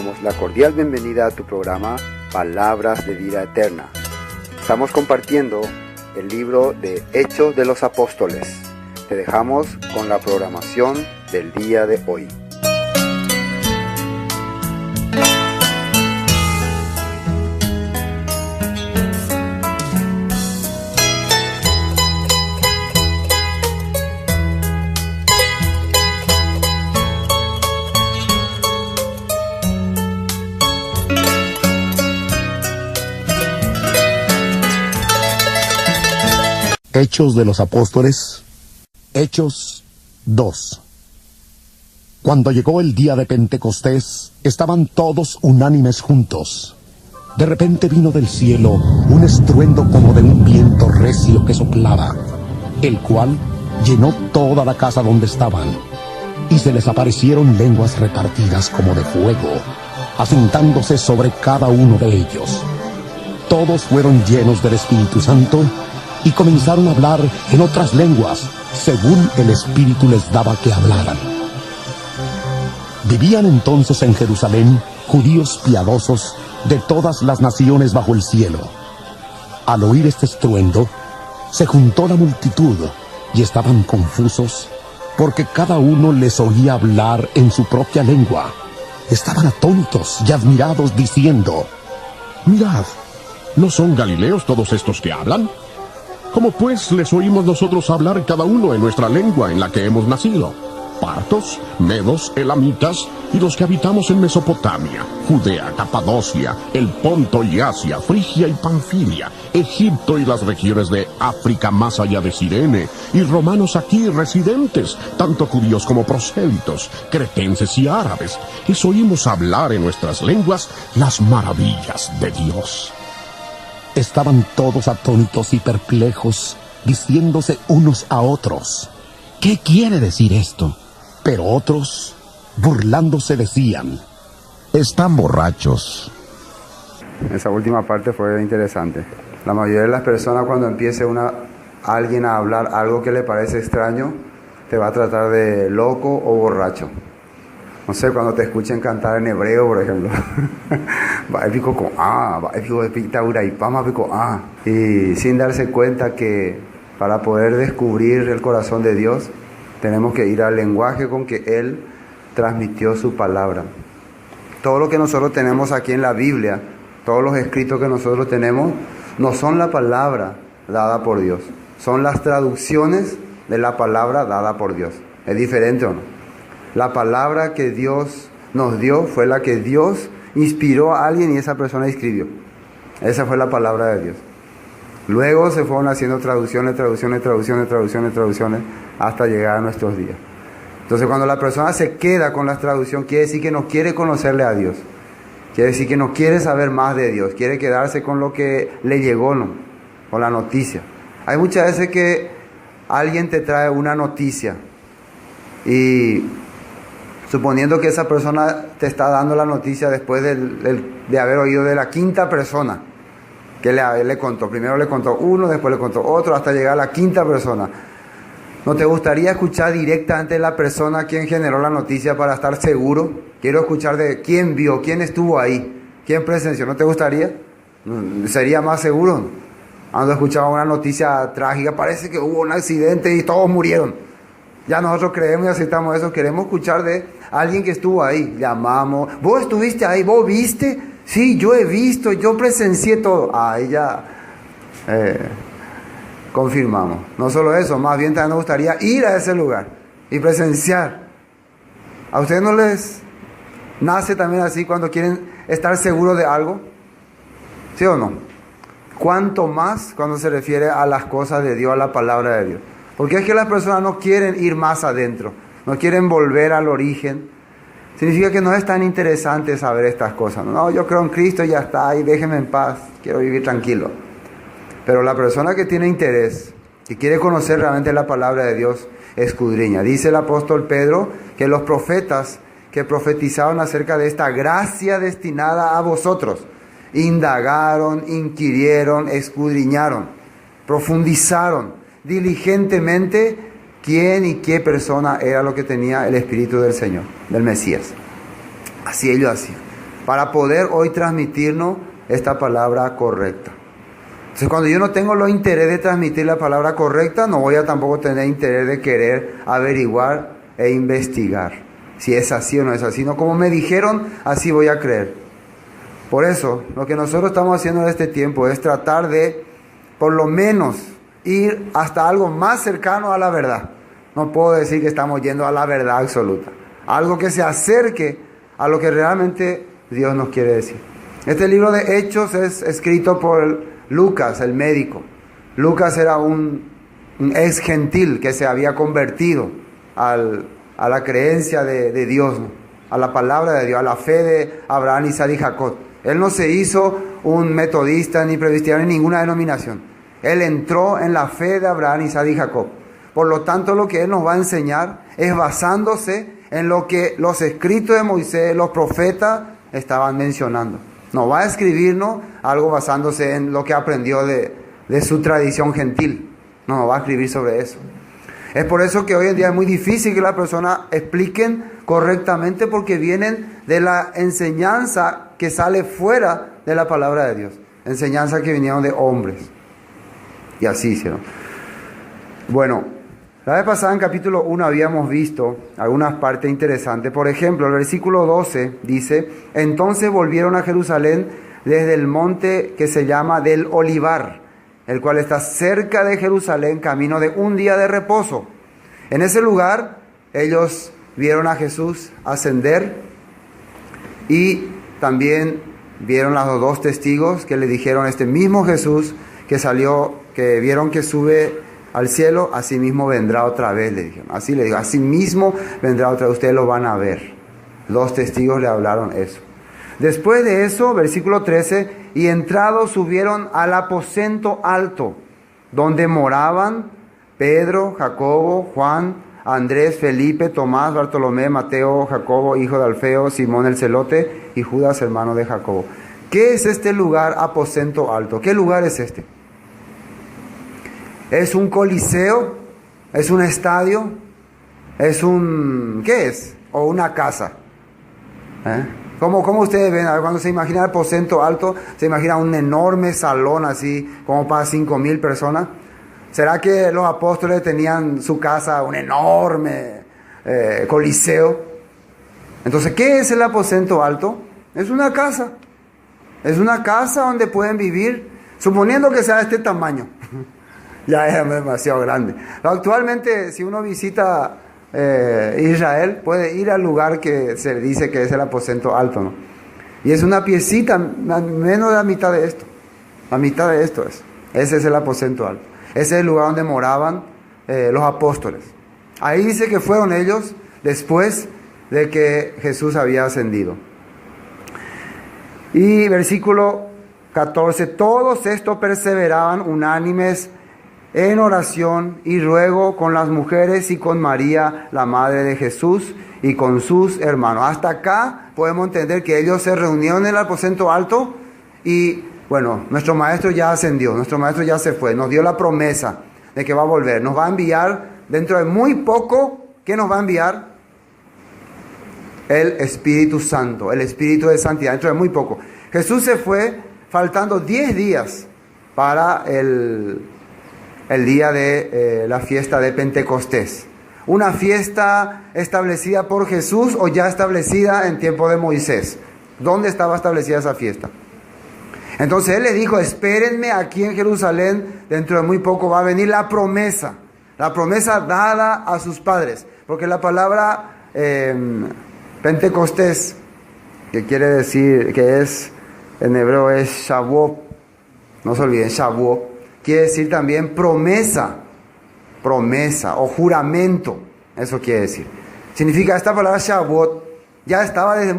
damos la cordial bienvenida a tu programa Palabras de Vida Eterna. Estamos compartiendo el libro de Hechos de los Apóstoles. Te dejamos con la programación del día de hoy. Hechos de los Apóstoles, Hechos 2. Cuando llegó el día de Pentecostés, estaban todos unánimes juntos. De repente vino del cielo un estruendo como de un viento recio que soplaba, el cual llenó toda la casa donde estaban, y se les aparecieron lenguas repartidas como de fuego, asentándose sobre cada uno de ellos. Todos fueron llenos del Espíritu Santo, y comenzaron a hablar en otras lenguas, según el Espíritu les daba que hablaran. Vivían entonces en Jerusalén judíos piadosos de todas las naciones bajo el cielo. Al oír este estruendo, se juntó la multitud, y estaban confusos, porque cada uno les oía hablar en su propia lengua. Estaban atónitos y admirados, diciendo: Mirad, ¿no son galileos todos estos que hablan? ¿Cómo pues les oímos nosotros hablar cada uno en nuestra lengua en la que hemos nacido? Partos, medos, elamitas, y los que habitamos en Mesopotamia, Judea, Capadocia, el Ponto y Asia, Frigia y Panfilia, Egipto y las regiones de África más allá de Cirene, y romanos aquí residentes, tanto judíos como prosélitos, cretenses y árabes, les oímos hablar en nuestras lenguas las maravillas de Dios. Estaban todos atónitos y perplejos, diciéndose unos a otros: ¿qué quiere decir esto? Pero otros, burlándose, decían: están borrachos. Esa última parte fue interesante. La mayoría de las personas, cuando empiece alguien a hablar algo que le parece extraño, te va a tratar de loco o borracho. No sé, cuando te escuchen cantar en hebreo, por ejemplo. Y sin darse cuenta que para poder descubrir el corazón de Dios, tenemos que ir al lenguaje con que Él transmitió su palabra. Todo lo que nosotros tenemos aquí en la Biblia, todos los escritos que nosotros tenemos, no son la palabra dada por Dios. Son las traducciones de la palabra dada por Dios. ¿Es diferente o no? La palabra que Dios nos dio fue la que Dios inspiró a alguien y esa persona escribió. Esa fue la palabra de Dios. Luego se fueron haciendo traducciones hasta llegar a nuestros días. Entonces, cuando la persona se queda con la traducción, quiere decir que no quiere conocerle a Dios. Quiere decir que no quiere saber más de Dios. Quiere quedarse con lo que le llegó, ¿no? Con la noticia. Hay muchas veces que alguien te trae una noticia y suponiendo que esa persona te está dando la noticia después de haber oído de la quinta persona que le contó. Primero le contó uno, después le contó otro, hasta llegar a la quinta persona. ¿No te gustaría escuchar directamente de la persona a quien generó la noticia para estar seguro? Quiero escuchar de quién vio, quién estuvo ahí, quién presenció. ¿No te gustaría? Sería más seguro. Cuando escuchaba una noticia trágica, parece que hubo un accidente y todos murieron. Ya nosotros creemos y aceptamos eso. Queremos escuchar de alguien que estuvo ahí. Llamamos: ¿vos estuviste ahí? ¿Vos viste? Sí, yo he visto, yo presencié todo. Ahí ya confirmamos. No solo eso, más bien también nos gustaría ir a ese lugar y presenciar. ¿A ustedes no les nace también así cuando quieren estar seguros de algo? ¿Sí o no? ¿Cuánto más cuando se refiere a las cosas de Dios, a la palabra de Dios? Porque es que las personas no quieren ir más adentro, no quieren volver al origen. Significa que no es tan interesante saber estas cosas. No, yo creo en Cristo y ya está, y déjenme en paz, quiero vivir tranquilo. Pero la persona que tiene interés, que quiere conocer realmente la palabra de Dios, escudriña. Dice el apóstol Pedro que los profetas que profetizaron acerca de esta gracia destinada a vosotros, indagaron, inquirieron, escudriñaron, profundizaron diligentemente quién y qué persona era lo que tenía el Espíritu del Señor, del Mesías. Así ellos hacían. para poder hoy transmitirnos esta palabra correcta. Entonces, cuando yo no tengo los interés de transmitir la palabra correcta, no voy a tampoco tener interés de querer averiguar e investigar si es así o no es así. No, como me dijeron, así voy a creer. Por eso, lo que nosotros estamos haciendo en este tiempo es tratar de, por lo menos, ir hasta algo más cercano a la verdad. No puedo decir que estamos yendo a la verdad absoluta. Algo que se acerque a lo que realmente Dios nos quiere decir. Este libro de Hechos es escrito por Lucas, el médico. Lucas era un ex gentil que se había convertido a la creencia de Dios, ¿no? A la palabra de Dios, a la fe de Abraham, Isaac y Jacob. Él no se hizo un metodista ni presbiteriano en ninguna denominación. Él entró en la fe de Abraham, Isaac y Jacob. Por lo tanto, lo que Él nos va a enseñar es basándose en lo que los escritos de Moisés, los profetas, estaban mencionando. No va a escribirnos algo basándose en lo que aprendió de su tradición gentil. No va a escribir sobre eso. Es por eso que hoy en día es muy difícil que las personas expliquen correctamente, porque vienen de la enseñanza que sale fuera de la palabra de Dios. Enseñanza que vinieron de hombres. Y así hicieron. Bueno, la vez pasada en capítulo 1 habíamos visto algunas partes interesantes. Por ejemplo, el versículo 12 dice: entonces volvieron a Jerusalén desde el monte que se llama del Olivar, el cual está cerca de Jerusalén, camino de un día de reposo. En ese lugar ellos vieron a Jesús ascender y también vieron a los dos testigos que le dijeron: este mismo Jesús que salió, que vieron que sube al cielo, así mismo vendrá otra vez, le dijeron. Así le digo, así mismo vendrá otra vez, ustedes lo van a ver. Los testigos le hablaron eso. Después de eso, versículo 13, y entrados subieron al aposento alto, donde moraban Pedro, Jacobo, Juan, Andrés, Felipe, Tomás, Bartolomé, Mateo, Jacobo, hijo de Alfeo, Simón el celote y Judas, hermano de Jacobo. ¿Qué es este lugar aposento alto? ¿Qué lugar es este? ¿Es un coliseo? ¿Es un estadio? ¿Es un... qué es? ¿O una casa? ¿Cómo ustedes ven? Cuando se imagina el aposento alto, se imagina un enorme salón así, como para 5,000 personas. ¿Será que los apóstoles tenían su casa, un enorme coliseo? Entonces, ¿qué es el aposento alto? Es una casa. Es una casa donde pueden vivir, suponiendo que sea de este tamaño. Ya es demasiado grande. Actualmente, si uno visita Israel, puede ir al lugar que se dice que es el aposento alto, ¿no? Y es una piecita, menos de la mitad de esto. La mitad de esto es. Ese es el aposento alto. Ese es el lugar donde moraban los apóstoles. Ahí dice que fueron ellos después de que Jesús había ascendido. Y versículo 14, todos estos perseveraban unánimes en oración y ruego con las mujeres y con María, la madre de Jesús, y con sus hermanos. Hasta acá podemos entender que ellos se reunieron en el aposento alto y, bueno, nuestro maestro ya ascendió, nuestro maestro ya se fue, nos dio la promesa de que va a volver, nos va a enviar dentro de muy poco. ¿Qué nos va a enviar? El Espíritu Santo, el Espíritu de Santidad, dentro de muy poco. Jesús se fue faltando 10 días para el día de la fiesta de Pentecostés. Una fiesta establecida por Jesús o ya establecida en tiempo de Moisés. ¿Dónde estaba establecida esa fiesta? Entonces Él le dijo: espérenme aquí en Jerusalén, dentro de muy poco va a venir la promesa dada a sus padres. Porque la palabra Pentecostés, que quiere decir, que es en hebreo es Shavuot, no se olviden, Shavuot, quiere decir también promesa o juramento. Eso quiere decir. Significa, esta palabra Shavuot ya estaba desde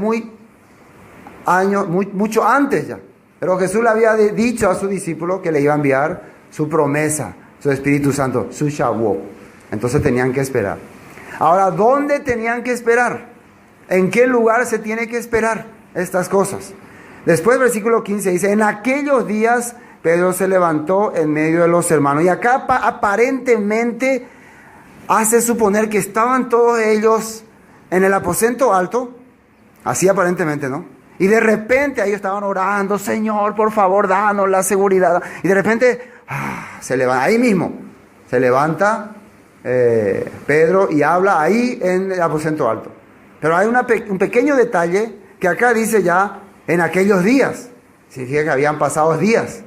mucho antes ya. Pero Jesús le había dicho a su discípulo que le iba a enviar su promesa, su Espíritu Santo, su Shavuot. Entonces tenían que esperar. Ahora, ¿dónde tenían que esperar? ¿En qué lugar se tiene que esperar estas cosas? Después, versículo 15 dice: en aquellos días Pedro se levantó en medio de los hermanos. Y acá aparentemente hace suponer que estaban todos ellos en el aposento alto. Así aparentemente, ¿no? Y de repente ellos estaban orando, Señor, por favor, danos la seguridad. Y de repente, se levanta, ahí mismo, se levanta Pedro y habla ahí en el aposento alto. Pero hay un pequeño detalle que acá dice ya, en aquellos días. Significa que habían pasado días.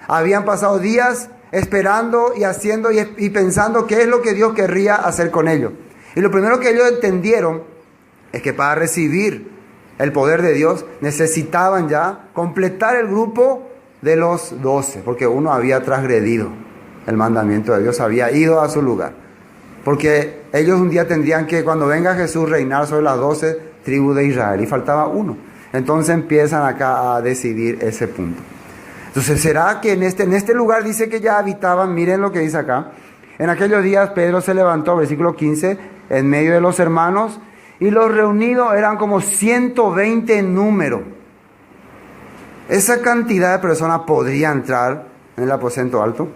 Habían pasado días esperando y haciendo y pensando qué es lo que Dios querría hacer con ellos. Y lo primero que ellos entendieron es que para recibir el poder de Dios necesitaban ya completar el grupo de los 12, porque uno había transgredido el mandamiento de Dios, había ido a su lugar. Porque ellos un día tendrían que, cuando venga Jesús, reinar sobre las 12 tribus de Israel, y faltaba uno. Entonces empiezan acá a decidir ese punto. Entonces, ¿será que en este lugar dice que ya habitaban? Miren lo que dice acá. En aquellos días Pedro se levantó, versículo 15, en medio de los hermanos, y los reunidos eran como 120 en número. ¿Esa cantidad de personas podría entrar en el aposento alto?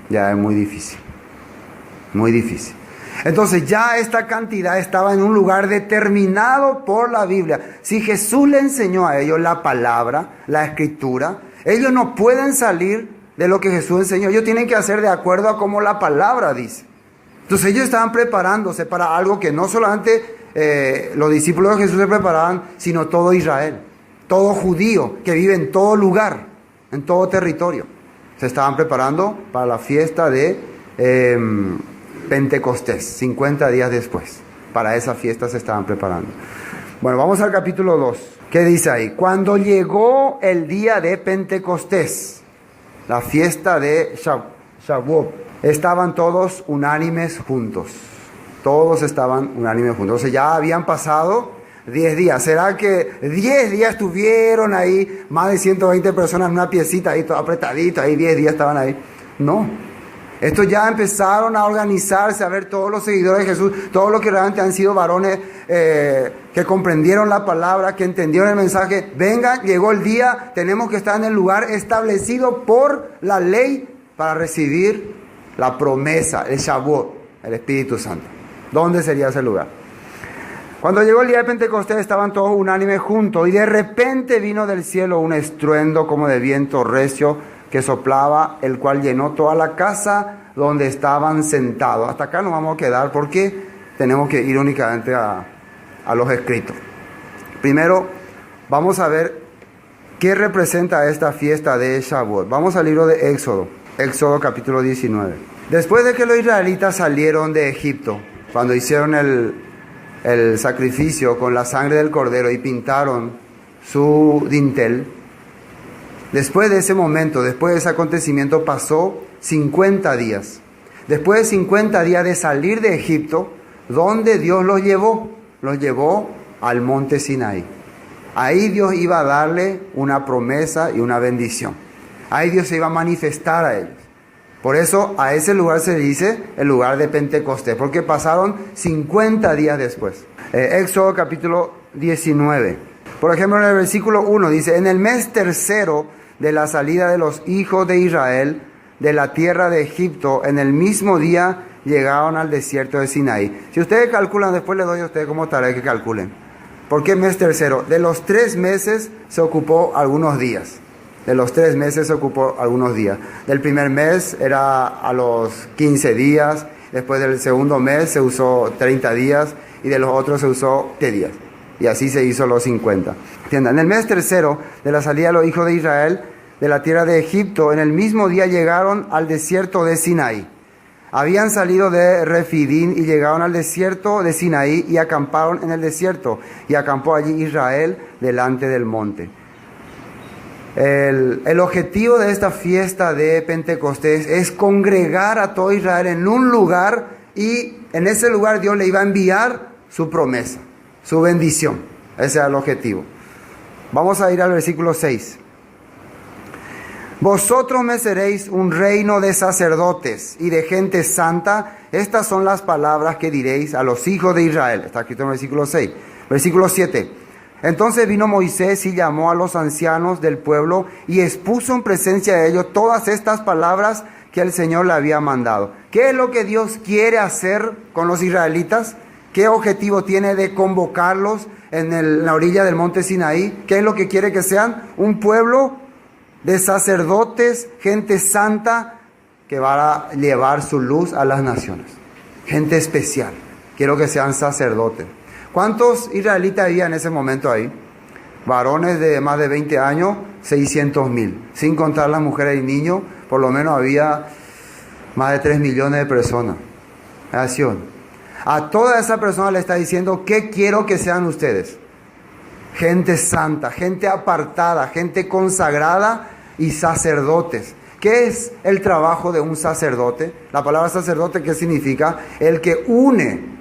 Ya es muy difícil. Muy difícil. Entonces ya esta cantidad estaba en un lugar determinado por la Biblia. Si Jesús le enseñó a ellos la palabra, la escritura, ellos no pueden salir de lo que Jesús enseñó. Ellos tienen que hacer de acuerdo a como la palabra dice. Entonces ellos estaban preparándose para algo que no solamente los discípulos de Jesús se preparaban, sino todo Israel, todo judío que vive en todo lugar, en todo territorio. Se estaban preparando para la fiesta de Pentecostés, 50 días después. Para esa fiesta se estaban preparando. Bueno, vamos al capítulo 2. ¿Qué dice ahí? Cuando llegó el día de Pentecostés, la fiesta de Shavuot, estaban todos unánimes juntos. Todos estaban unánimes juntos. O sea, ya habían pasado 10 días. ¿Será que 10 días estuvieron ahí, más de 120 personas en una piecita ahí, todo apretadito, ahí 10 días estaban ahí? No. Estos ya empezaron a organizarse, a ver todos los seguidores de Jesús, todos los que realmente han sido varones que comprendieron la palabra, que entendieron el mensaje. Vengan, llegó el día, tenemos que estar en el lugar establecido por la ley para recibir la promesa, el Shavuot, el Espíritu Santo. ¿Dónde sería ese lugar? Cuando llegó el día de Pentecostés estaban todos unánimes juntos y de repente vino del cielo un estruendo como de viento recio que soplaba, el cual llenó toda la casa donde estaban sentados. Hasta acá nos vamos a quedar porque tenemos que ir únicamente a los escritos. Primero, vamos a ver qué representa esta fiesta de Shavuot. Vamos al libro de Éxodo, Éxodo capítulo 19. Después de que los israelitas salieron de Egipto, cuando hicieron el sacrificio con la sangre del cordero y pintaron su dintel, después de ese momento, después de ese acontecimiento, pasó 50 días. Después de 50 días de salir de Egipto, ¿dónde Dios los llevó? Los llevó al monte Sinaí. Ahí Dios iba a darle una promesa y una bendición. Ahí Dios se iba a manifestar a ellos. Por eso a ese lugar se dice el lugar de Pentecostés, porque pasaron 50 días después. Éxodo capítulo 19. Por ejemplo, en el versículo 1 dice, en el mes tercero de la salida de los hijos de Israel de la tierra de Egipto, en el mismo día llegaron al desierto de Sinaí. Si ustedes calculan, después les doy a ustedes como tarea que calculen. ¿Por qué mes tercero? De los 3 meses se ocupó algunos días. De los 3 meses se ocupó algunos días. Del primer mes era a los 15 días, después del segundo mes se usó 30 días y de los otros se usó 10 días. Y así se hizo los 50. ¿Entiendan? En el mes tercero de la salida de los hijos de Israel de la tierra de Egipto, en el mismo día llegaron al desierto de Sinaí. Habían salido de Refidín y llegaron al desierto de Sinaí y acamparon en el desierto. Y acampó allí Israel delante del monte. El objetivo de esta fiesta de Pentecostés es congregar a todo Israel en un lugar y en ese lugar Dios le iba a enviar su promesa, su bendición. Ese era el objetivo. Vamos a ir al versículo 6. Vosotros me seréis un reino de sacerdotes y de gente santa. Estas son las palabras que diréis a los hijos de Israel. Está escrito en el versículo 6. Versículo 7. Entonces vino Moisés y llamó a los ancianos del pueblo y expuso en presencia de ellos todas estas palabras que el Señor le había mandado. ¿Qué es lo que Dios quiere hacer con los israelitas? ¿Qué objetivo tiene de convocarlos en la orilla del monte Sinaí? ¿Qué es lo que quiere que sean? Un pueblo de sacerdotes, gente santa que va a llevar su luz a las naciones. Gente especial. Quiero que sean sacerdotes. ¿Cuántos israelitas había en ese momento ahí? Varones de más de 20 años, 600,000. Sin contar las mujeres y niños, por lo menos había más de 3 millones de personas. Nación. A toda esa persona le está diciendo, ¿qué quiero que sean ustedes? Gente santa, gente apartada, gente consagrada y sacerdotes. ¿Qué es el trabajo de un sacerdote? La palabra sacerdote, ¿qué significa? El que une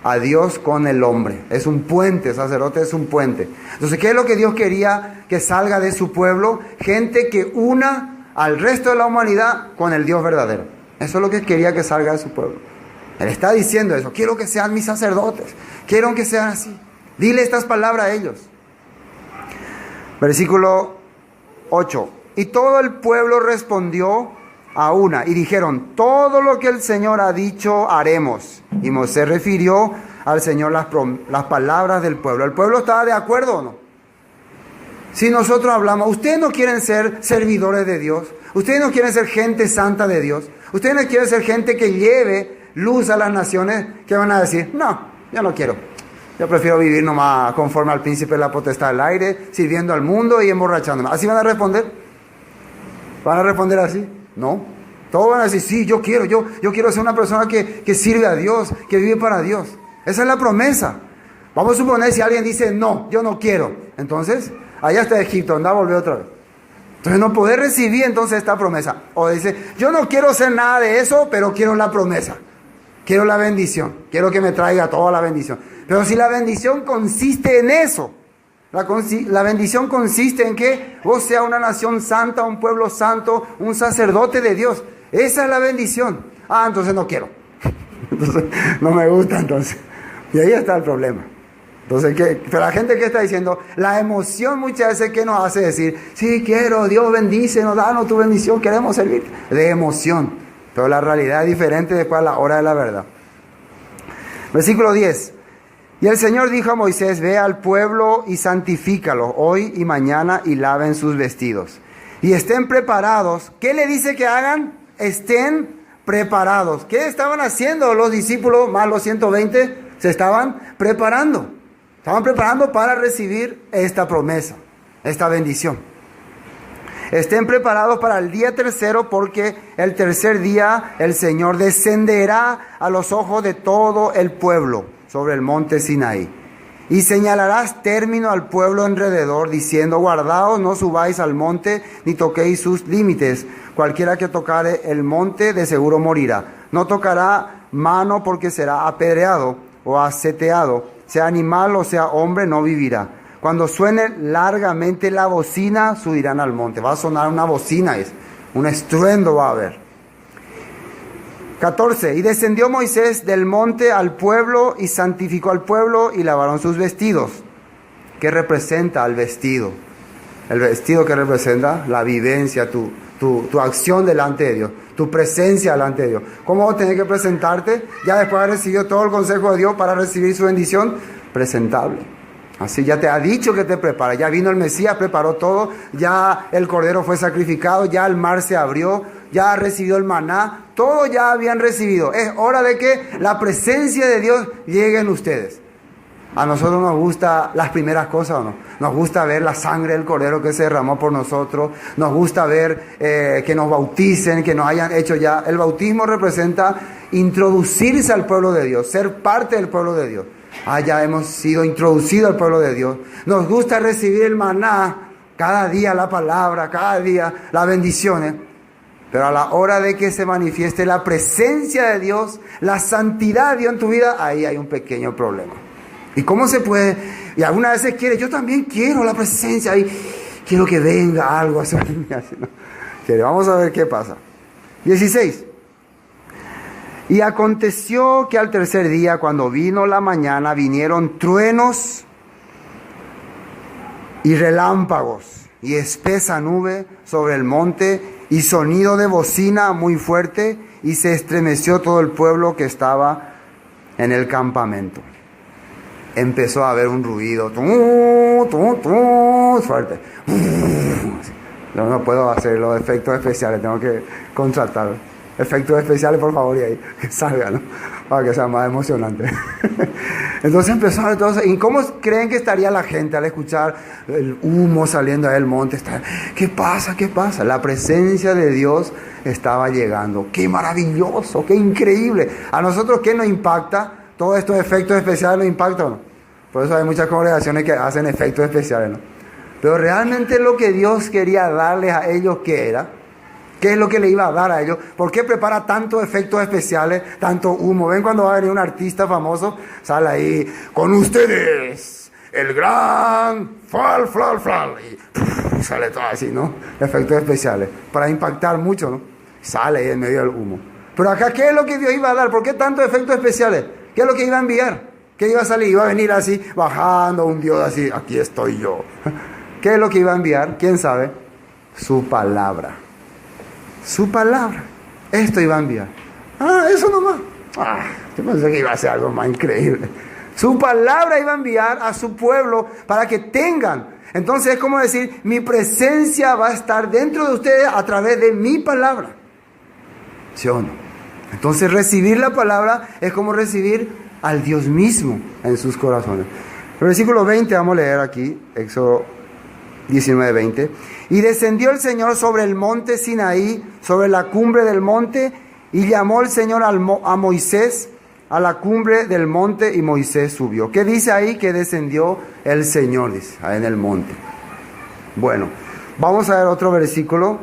a Dios con el hombre. Es un puente, sacerdote es un puente. Entonces, ¿qué es lo que Dios quería que salga de su pueblo? Gente que una al resto de la humanidad con el Dios verdadero. Eso es lo que quería que salga de su pueblo. Él está diciendo eso. Quiero que sean mis sacerdotes. Quiero que sean así. Dile estas palabras a ellos. Versículo 8. Y todo el pueblo respondió a una y dijeron, todo lo que el Señor ha dicho haremos. Y Moisés refirió al Señor las palabras del pueblo. ¿El pueblo estaba de acuerdo o no? Si nosotros hablamos, ustedes no quieren ser servidores de Dios. Ustedes no quieren ser gente santa de Dios. Ustedes no quieren ser gente que lleve luz a las naciones. ¿Qué van a decir? No, yo no quiero. Yo prefiero vivir nomás conforme al príncipe de la potestad del aire, sirviendo al mundo y emborrachándome. ¿Así van a responder? ¿Van a responder así? No. Todos van a decir, sí, yo quiero ser una persona que sirve a Dios, que vive para Dios. Esa es la promesa. Vamos a suponer si alguien dice, no, yo no quiero. Entonces, allá está Egipto, anda a volver otra vez. Entonces no poder recibir entonces esta promesa. O dice, yo no quiero hacer nada de eso, pero quiero la promesa. Quiero la bendición. Quiero que me traiga toda la bendición. Pero si la bendición consiste en eso, la bendición consiste en que vos seas una nación santa, un pueblo santo, un sacerdote de Dios. Esa es la bendición. Ah, entonces no quiero. Entonces no me gusta entonces. Y ahí está el problema. Entonces, pero la gente que está diciendo, la emoción muchas veces que nos hace decir, sí quiero, Dios bendícenos, danos tu bendición, queremos servir. De emoción. Pero la realidad es diferente después a la hora de la verdad. Versículo 10. Y el Señor dijo a Moisés, ve al pueblo y santifícalo hoy y mañana y laven sus vestidos. Y estén preparados. ¿Qué le dice que hagan? Estén preparados. ¿Qué estaban haciendo los discípulos más los 120? Se estaban preparando. Estaban preparando para recibir esta promesa, esta bendición. Estén preparados para el día tercero, porque el tercer día el Señor descenderá a los ojos de todo el pueblo sobre el monte Sinaí. Y señalarás término al pueblo alrededor, diciendo, guardaos, no subáis al monte, ni toquéis sus límites. Cualquiera que tocare el monte, de seguro morirá. No tocará mano, porque será apedreado o aseteado. Sea animal o sea hombre, no vivirá. Cuando suene largamente la bocina, subirán al monte. Va a sonar una bocina, un estruendo va a haber. 14. Y descendió Moisés del monte al pueblo y santificó al pueblo y lavaron sus vestidos. ¿Qué representa el vestido? El vestido que representa la vivencia, tu acción delante de Dios, tu presencia delante de Dios. ¿Cómo vos tenés que presentarte? Ya después de haber recibido todo el consejo de Dios para recibir su bendición, presentable. Así ya te ha dicho que te prepara. Ya vino el Mesías, preparó todo. Ya el Cordero fue sacrificado. Ya el mar se abrió. Ya recibió el maná. Todo ya habían recibido. Es hora de que la presencia de Dios llegue en ustedes. A nosotros nos gusta las primeras cosas, ¿o no? Nos gusta ver la sangre del Cordero que se derramó por nosotros. Nos gusta ver que nos bauticen, que nos hayan hecho ya. El bautismo representa introducirse al pueblo de Dios, ser parte del pueblo de Dios. Ya hemos sido introducidos al pueblo de Dios. Nos gusta recibir el maná, cada día la palabra, cada día las bendiciones. Pero a la hora de que se manifieste la presencia de Dios, la santidad de Dios en tu vida, ahí hay un pequeño problema. ¿Y cómo se puede? Y algunas veces quiere, yo también quiero la presencia, y quiero que venga algo así. Vamos a ver qué pasa. 16. Y aconteció que al tercer día, cuando vino la mañana, vinieron truenos y relámpagos y espesa nube sobre el monte y sonido de bocina muy fuerte, y se estremeció todo el pueblo que estaba en el campamento. Empezó a haber un ruido fuerte. Yo no puedo hacer los efectos especiales, tengo que contratar efectos especiales, por favor, y ahí que salgan, ¿no? Para que sea más emocionante. Entonces empezó a ver todo eso. ¿Y cómo creen que estaría la gente al escuchar el humo saliendo del monte? ¿Qué pasa? ¿Qué pasa? La presencia de Dios estaba llegando. ¡Qué maravilloso! ¡Qué increíble! ¿A nosotros qué nos impacta? Todos estos efectos especiales nos impactan, ¿no? Por eso hay muchas congregaciones que hacen efectos especiales, ¿no? Pero realmente lo que Dios quería darles a ellos, ¿qué era? ¿Qué es lo que le iba a dar a ellos? ¿Por qué prepara tantos efectos especiales, tanto humo? ¿Ven cuando va a venir un artista famoso? Sale ahí, con ustedes, el gran fal, y sale todo así, ¿no? Efectos especiales, para impactar mucho, ¿no? Sale ahí en medio del humo. Pero acá, ¿qué es lo que Dios iba a dar? ¿Por qué tantos efectos especiales? ¿Qué es lo que iba a enviar? ¿Qué iba a salir? Iba a venir así, bajando un Dios así, aquí estoy yo. ¿Qué es lo que iba a enviar? ¿Quién sabe? Su palabra. Su palabra. Esto iba a enviar. Eso nomás. Yo pensé que iba a ser algo más increíble. Su palabra iba a enviar a su pueblo para que tengan. Entonces es como decir, mi presencia va a estar dentro de ustedes a través de mi palabra. ¿Sí o no? Entonces recibir la palabra es como recibir al Dios mismo en sus corazones. El versículo 20, vamos a leer aquí, Éxodo 19:20. Y descendió el Señor sobre el monte Sinaí, sobre la cumbre del monte, y llamó el Señor a Moisés a la cumbre del monte, y Moisés subió. ¿Qué dice ahí? Que descendió el Señor, dice, ahí en el monte. Bueno, vamos a ver otro versículo,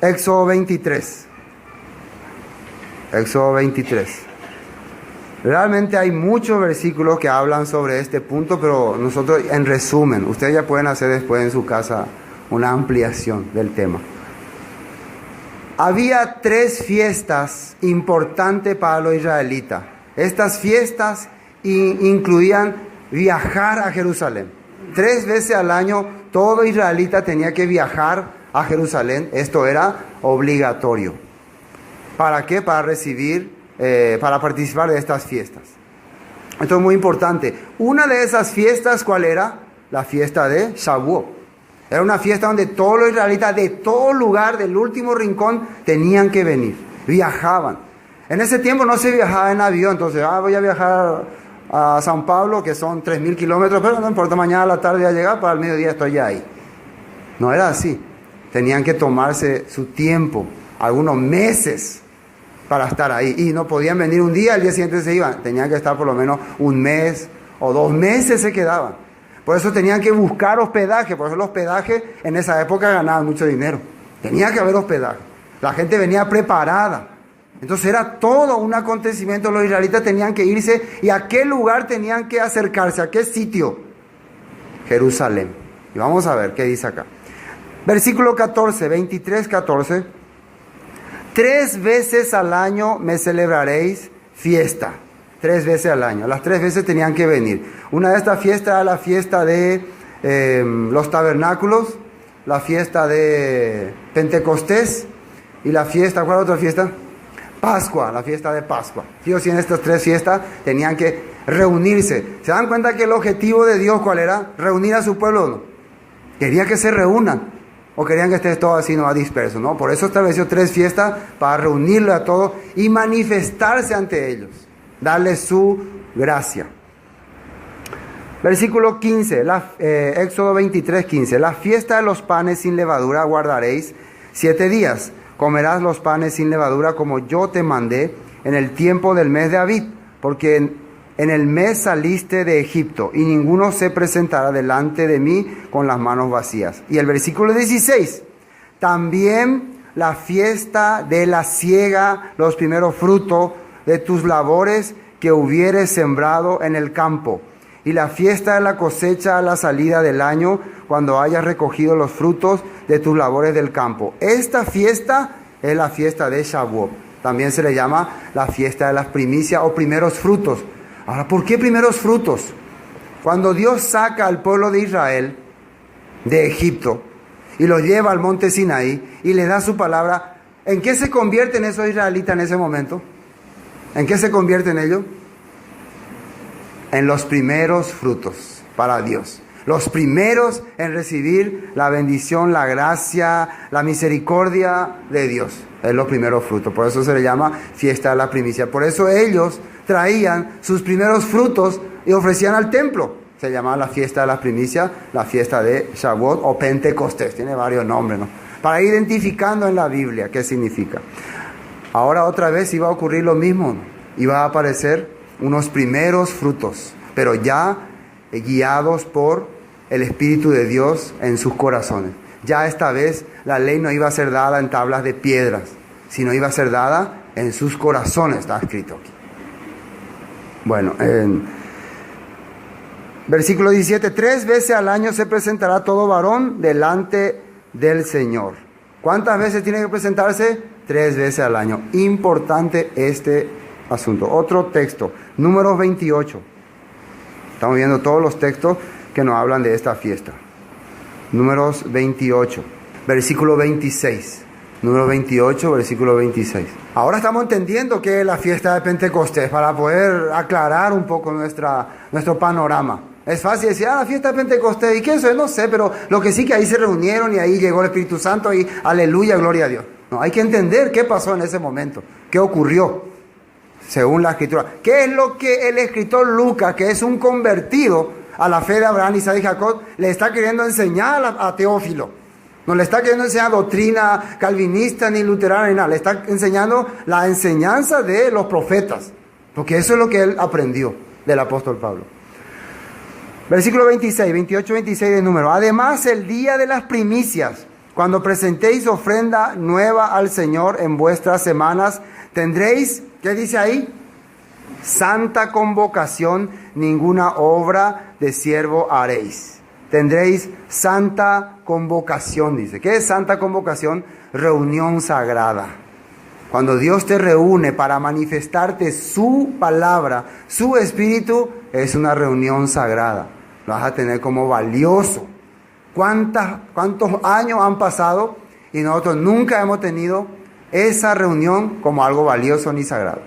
Éxodo 23. Éxodo 23. Realmente hay muchos versículos que hablan sobre este punto, pero nosotros, en resumen, ustedes ya pueden hacer después en su casa una ampliación del tema. Había 3 fiestas importantes para los israelitas. Estas fiestas incluían viajar a Jerusalén. 3 veces al año todo israelita tenía que viajar a Jerusalén. Esto era obligatorio. ¿Para qué? Para recibir, para participar de estas fiestas. Esto es muy importante. Una de esas fiestas, ¿cuál era? La fiesta de Shavuot. Era una fiesta donde todos los israelitas de todo lugar, del último rincón, tenían que venir. Viajaban. En ese tiempo no se viajaba en avión. Entonces, voy a viajar a San Pablo, que son 3.000 kilómetros, pero no importa, mañana a la tarde ya llegar, para el mediodía estoy ya ahí. No era así. Tenían que tomarse su tiempo, algunos meses, para estar ahí. Y no podían venir un día, al día siguiente se iban. Tenían que estar por lo menos un mes o 2 meses se quedaban. Por eso tenían que buscar hospedaje. Por eso el hospedaje en esa época ganaban mucho dinero. Tenía que haber hospedaje. La gente venía preparada. Entonces era todo un acontecimiento. Los israelitas tenían que irse. ¿Y a qué lugar tenían que acercarse? ¿A qué sitio? Jerusalén. Y vamos a ver qué dice acá. Versículo 14, 23, 14. 3 veces al año me celebraréis fiesta. 3 veces al año. Las 3 veces tenían que venir. Una de estas fiestas era la fiesta de los tabernáculos, la fiesta de Pentecostés y la fiesta, ¿cuál otra fiesta? Pascua, la fiesta de Pascua. Dios, y en estas 3 fiestas tenían que reunirse. ¿Se dan cuenta que el objetivo de Dios cuál era? Reunir a su pueblo, ¿no? Quería que se reúnan. ¿O querían que estés todo así, no disperso? ¿No? Por eso estableció 3 fiestas para reunirlo a todos y manifestarse ante ellos. Darles su gracia. Versículo 15, Éxodo 23, 15. La fiesta de los panes sin levadura guardaréis 7 días. Comerás los panes sin levadura como yo te mandé en el tiempo del mes de Abib, porque en el mes saliste de Egipto, y ninguno se presentará delante de mí con las manos vacías. Y el versículo 16, también la fiesta de la siega, los primeros frutos de tus labores que hubieres sembrado en el campo, y la fiesta de la cosecha a la salida del año, cuando hayas recogido los frutos de tus labores del campo. Esta fiesta es la fiesta de Shavuot. También se le llama la fiesta de las primicias o primeros frutos. Ahora, ¿por qué primeros frutos? Cuando Dios saca al pueblo de Israel de Egipto y los lleva al monte Sinaí y le da su palabra, ¿en qué se convierten esos israelitas en ese momento? ¿En qué se convierten ellos? en los primeros frutos para Dios. Los primeros en recibir la bendición, la gracia, la misericordia de Dios. Es los primeros frutos. Por eso se le llama fiesta de la primicia. Por eso ellos traían sus primeros frutos y ofrecían al templo. Se llamaba la fiesta de la primicia, la fiesta de Shavuot o Pentecostés. Tiene varios nombres, ¿no? Para ir identificando en la Biblia qué significa. Ahora otra vez iba a ocurrir lo mismo, ¿no? Iba a aparecer unos primeros frutos, pero ya guiados por el Espíritu de Dios en sus corazones. Ya esta vez la ley no iba a ser dada en tablas de piedras, sino iba a ser dada en sus corazones, está escrito aquí. Bueno, en versículo 17, 3 veces al año se presentará todo varón delante del Señor. ¿Cuántas veces tiene que presentarse? 3 veces al año. Importante este asunto. Otro texto, Números 28. Estamos viendo todos los textos que nos hablan de esta fiesta. Números 28, versículo 26. Número 28, versículo 26. Ahora estamos entendiendo qué es la fiesta de Pentecostés para poder aclarar un poco nuestro panorama. Es fácil decir, la fiesta de Pentecostés, ¿y qué eso es? No sé, pero lo que sí que ahí se reunieron y ahí llegó el Espíritu Santo y aleluya, gloria a Dios. No, hay que entender qué pasó en ese momento, qué ocurrió, según la Escritura. ¿Qué es lo que el escritor Lucas, que es un convertido a la fe de Abraham, Isaac y Jacob, le está queriendo enseñar a Teófilo? No le está queriendo enseñar doctrina calvinista ni luterana ni nada. Le está enseñando la enseñanza de los profetas. Porque eso es lo que él aprendió del apóstol Pablo. Versículo 26, 28, 26 de Número. Además, el día de las primicias, cuando presentéis ofrenda nueva al Señor en vuestras semanas, tendréis, ¿qué dice ahí? Santa convocación, ninguna obra de siervo haréis. Tendréis santa convocación, dice. ¿Qué es santa convocación? Reunión sagrada. Cuando Dios te reúne para manifestarte su palabra, su espíritu, es una reunión sagrada. Lo vas a tener como valioso. ¿Cuántos años han pasado y nosotros nunca hemos tenido esa reunión como algo valioso ni sagrado?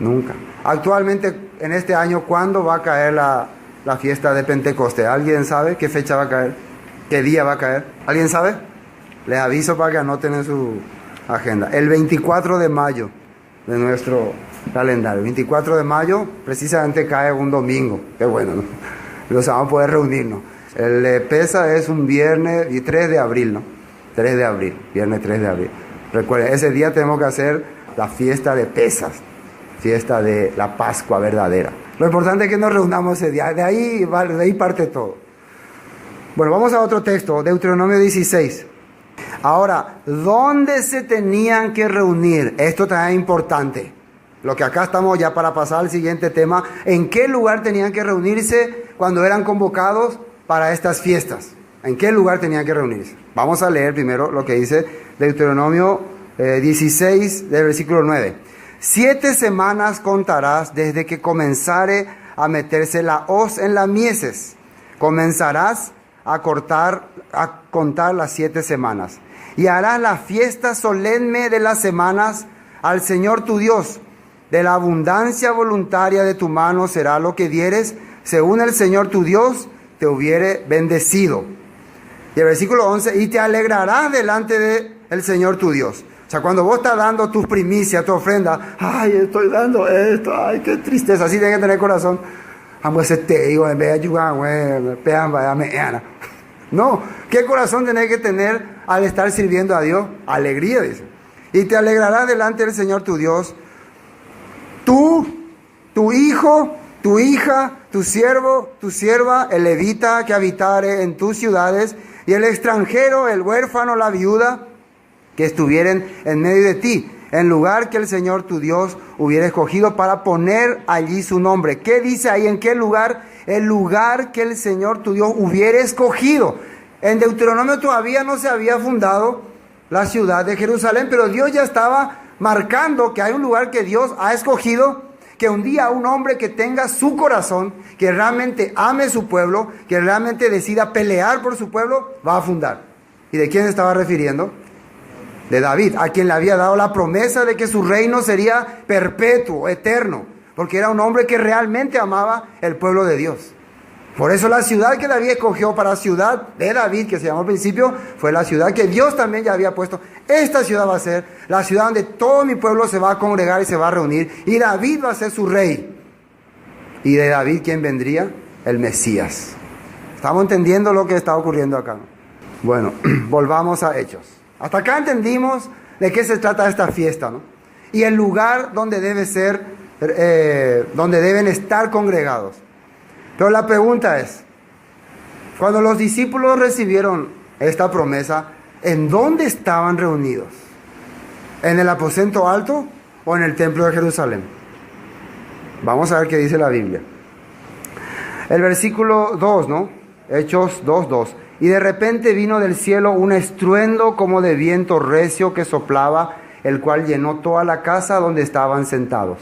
Nunca. Actualmente, en este año, ¿cuándo va a caer la fiesta de Pentecostés? ¿Alguien sabe qué fecha va a caer? ¿Qué día va a caer? ¿Alguien sabe? Les aviso para que anoten en su agenda. El 24 de mayo de nuestro calendario. El 24 de mayo precisamente cae un domingo. Qué bueno, ¿no? Entonces vamos a poder reunirnos. El Pesa es un viernes y 3 de abril, ¿no? 3 de abril, viernes 3 de abril. Recuerden, ese día tenemos que hacer la fiesta de Pesas, fiesta de la Pascua verdadera. Lo importante es que nos reunamos ese día. De ahí parte todo. Bueno, vamos a otro texto, Deuteronomio 16. Ahora, ¿dónde se tenían que reunir? Esto también es importante. Lo que acá estamos ya para pasar al siguiente tema. ¿En qué lugar tenían que reunirse cuando eran convocados para estas fiestas? ¿En qué lugar tenían que reunirse? Vamos a leer primero lo que dice Deuteronomio 16, del versículo 9. 7 semanas contarás desde que comenzare a meterse la hoz en las mieses. Comenzarás a contar las 7 semanas. Y harás la fiesta solemne de las semanas al Señor tu Dios. De la abundancia voluntaria de tu mano será lo que dieres, según el Señor tu Dios te hubiere bendecido. Y el versículo 11, y te alegrarás delante del Señor tu Dios. O sea, cuando vos estás dando tus primicias, tu ofrenda, ay, estoy dando esto, ay, qué tristeza, así tiene que tener corazón. No, ¿qué corazón tenés que tener al estar sirviendo a Dios? Alegría, dice. Y te alegrarás delante del Señor tu Dios. Tú, tu hijo, tu hija, tu siervo, tu sierva, el levita que habitare en tus ciudades, y el extranjero, el huérfano, la viuda, que estuvieren en medio de ti, en lugar que el Señor tu Dios hubiera escogido para poner allí su nombre. ¿Qué dice ahí? ¿En qué lugar? El lugar que el Señor tu Dios hubiera escogido. En Deuteronomio todavía no se había fundado la ciudad de Jerusalén, pero Dios ya estaba marcando que hay un lugar que Dios ha escogido, que un día un hombre que tenga su corazón, que realmente ame su pueblo, que realmente decida pelear por su pueblo, va a fundar. ¿Y de quién se estaba refiriendo? De David, a quien le había dado la promesa de que su reino sería perpetuo, eterno. porque era un hombre que realmente amaba el pueblo de Dios. Por eso la ciudad que David escogió para ciudad de David, que se llamó al principio, fue la ciudad que Dios también ya había puesto. Esta ciudad va a ser la ciudad donde todo mi pueblo se va a congregar y se va a reunir, y David va a ser su rey. ¿Y de David quién vendría? El Mesías. ¿Estamos entendiendo lo que está ocurriendo acá? Bueno, volvamos a Hechos. Hasta acá entendimos de qué se trata esta fiesta, ¿no? Y el lugar donde debe ser, donde deben estar congregados. Pero la pregunta es, cuando los discípulos recibieron esta promesa, ¿en dónde estaban reunidos? ¿En el aposento alto o en el templo de Jerusalén? Vamos a ver qué dice la Biblia. El versículo 2, ¿no? Hechos 2:2. Y de repente vino del cielo un estruendo como de viento recio que soplaba, el cual llenó toda la casa donde estaban sentados.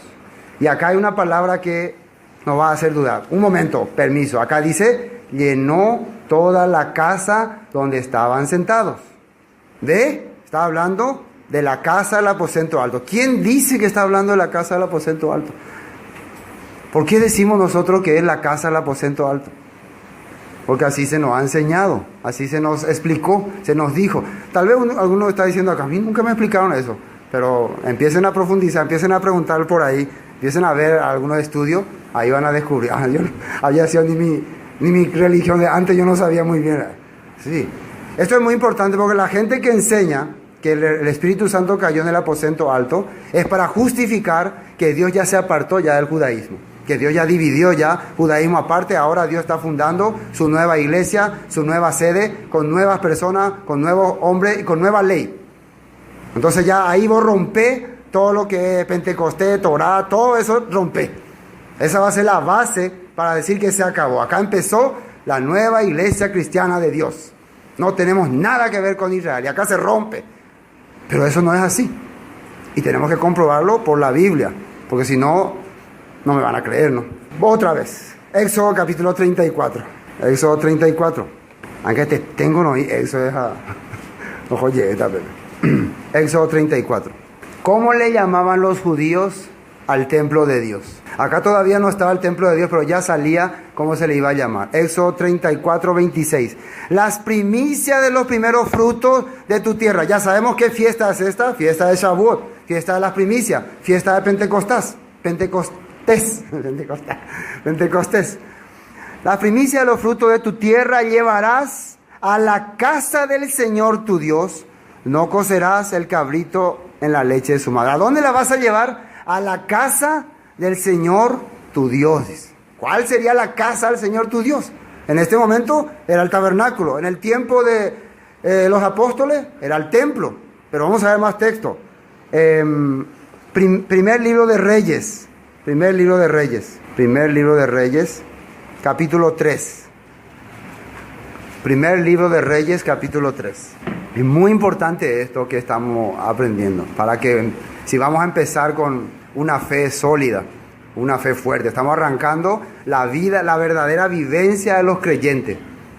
Y acá hay una palabra que nos va a hacer dudar. Un momento, permiso. Acá dice, llenó toda la casa donde estaban sentados. Está hablando de la casa del aposento alto. ¿Quién dice que está hablando de la casa del aposento alto? ¿Por qué decimos nosotros que es la casa del aposento alto? Porque así se nos ha enseñado, así se nos explicó, se nos dijo. Tal vez alguno está diciendo acá, a mí nunca me explicaron eso, pero empiecen a profundizar, empiecen a preguntar por ahí, empiecen a ver algunos estudios, ahí van a descubrir. Yo no había sido ni mi religión de antes, yo no sabía muy bien. Sí, esto es muy importante porque la gente que enseña que el Espíritu Santo cayó en el aposento alto es para justificar que Dios ya se apartó ya del judaísmo, que Dios ya dividió ya judaísmo aparte, ahora Dios está fundando su nueva iglesia, su nueva sede, con nuevas personas, con nuevos hombres y con nueva ley. Entonces ya ahí vos rompés todo lo que es Pentecostés, Torá, todo eso rompé. Esa va a ser la base para decir que se acabó. Acá empezó la nueva iglesia cristiana de Dios. No tenemos nada que ver con Israel y acá se rompe. Pero eso no es así. Y tenemos que comprobarlo por la Biblia, porque si no, no me van a creer, ¿no? Otra vez, Éxodo capítulo 34. Éxodo 34. Aunque te tengo no, Éxodo es a... Oye, Éxodo 34. ¿Cómo le llamaban los judíos al templo de Dios? Acá todavía no estaba el templo de Dios, pero ya salía cómo se le iba a llamar. Éxodo 34, 26. Las primicias de los primeros frutos de tu tierra. Ya sabemos qué fiesta es esta. Fiesta de Shavuot, fiesta de las primicias, fiesta de Pentecostés. La primicia de los frutos de tu tierra llevarás a la casa del Señor tu Dios. No cocerás el cabrito en la leche de su madre. ¿A dónde la vas a llevar? A la casa del Señor tu Dios. ¿Cuál sería la casa del Señor tu Dios? En este momento era el tabernáculo. En el tiempo de los apóstoles era el templo. Pero vamos a ver más texto. Primer libro de Reyes. Primer libro de Reyes, capítulo 3. Primer libro de Reyes, capítulo 3. Es muy importante esto que estamos aprendiendo, para que si vamos a empezar con una fe sólida, una fe fuerte, estamos arrancando la vida, la verdadera vivencia de los creyentes,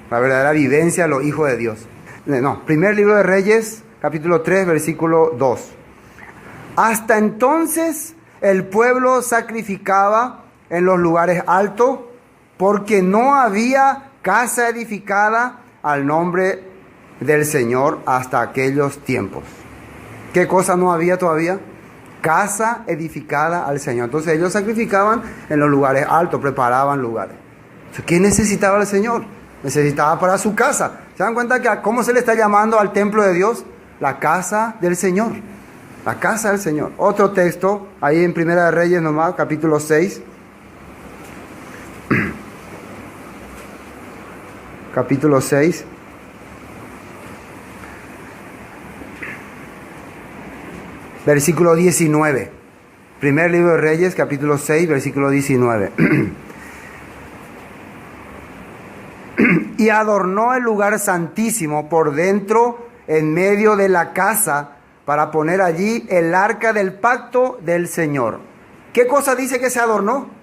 la verdadera vivencia de los hijos de Dios. No, primer libro de Reyes, capítulo 3, versículo 2. Hasta entonces el pueblo sacrificaba en los lugares altos porque no había casa edificada al nombre del Señor hasta aquellos tiempos. ¿Qué cosa no había todavía? Casa edificada al Señor. Entonces ellos sacrificaban en los lugares altos, preparaban lugares. ¿Qué necesitaba el Señor? Necesitaba para su casa. ¿Se dan cuenta que cómo se le está llamando al templo de Dios? La casa del Señor. La casa del Señor. Otro texto, ahí en Primera de Reyes nomás, capítulo 6. Capítulo 6. Versículo 19. Primer libro de Reyes, capítulo 6, versículo 19. Y adornó el lugar santísimo por dentro, en medio de la casa, para poner allí el arca del pacto del Señor. ¿Qué cosa dice que se adornó?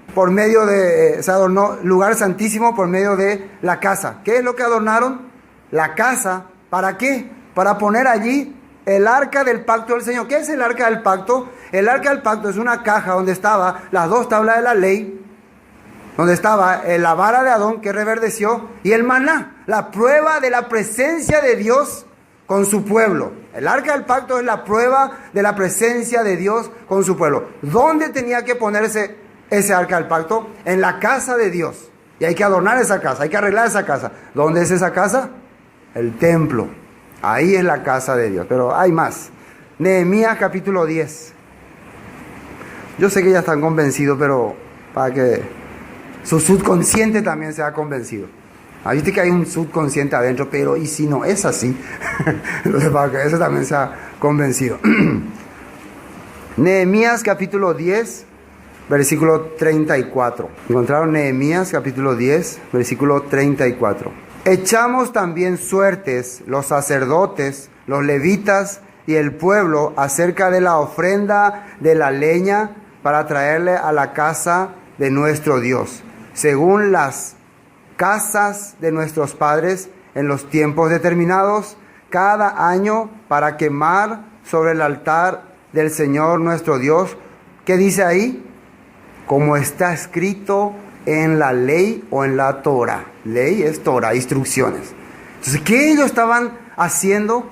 Se adornó lugar santísimo por medio de la casa. ¿Qué es lo que adornaron? La casa. ¿Para qué? Para poner allí el arca del pacto del Señor. ¿Qué es el arca del pacto? El arca del pacto es una caja donde estaban las 2 tablas de la ley, donde estaba la vara de Aarón que reverdeció y el maná, la prueba de la presencia de Dios con su pueblo. El arca del pacto es la prueba de la presencia de Dios con su pueblo. ¿Dónde tenía que ponerse ese arca del pacto? En la casa de Dios. Y hay que adornar esa casa, hay que arreglar esa casa. ¿Dónde es esa casa? El templo. Ahí es la casa de Dios. Pero hay más. Nehemías capítulo 10. Yo sé que ya están convencidos, pero para que su subconsciente también sea convencido. Viste que hay un subconsciente adentro, pero ¿y si no es así? Entonces, para que ese también sea convencido. Nehemías capítulo 10, versículo 34. Encontraron Nehemías capítulo 10, versículo 34. Echamos también suertes los sacerdotes, los levitas y el pueblo acerca de la ofrenda de la leña para traerle a la casa de nuestro Dios, según las casas de nuestros padres en los tiempos determinados, cada año para quemar sobre el altar del Señor nuestro Dios. ¿Qué dice ahí? Como está escrito en la ley o en la Torah. Ley es Torah, instrucciones. Entonces, ¿qué ellos estaban haciendo?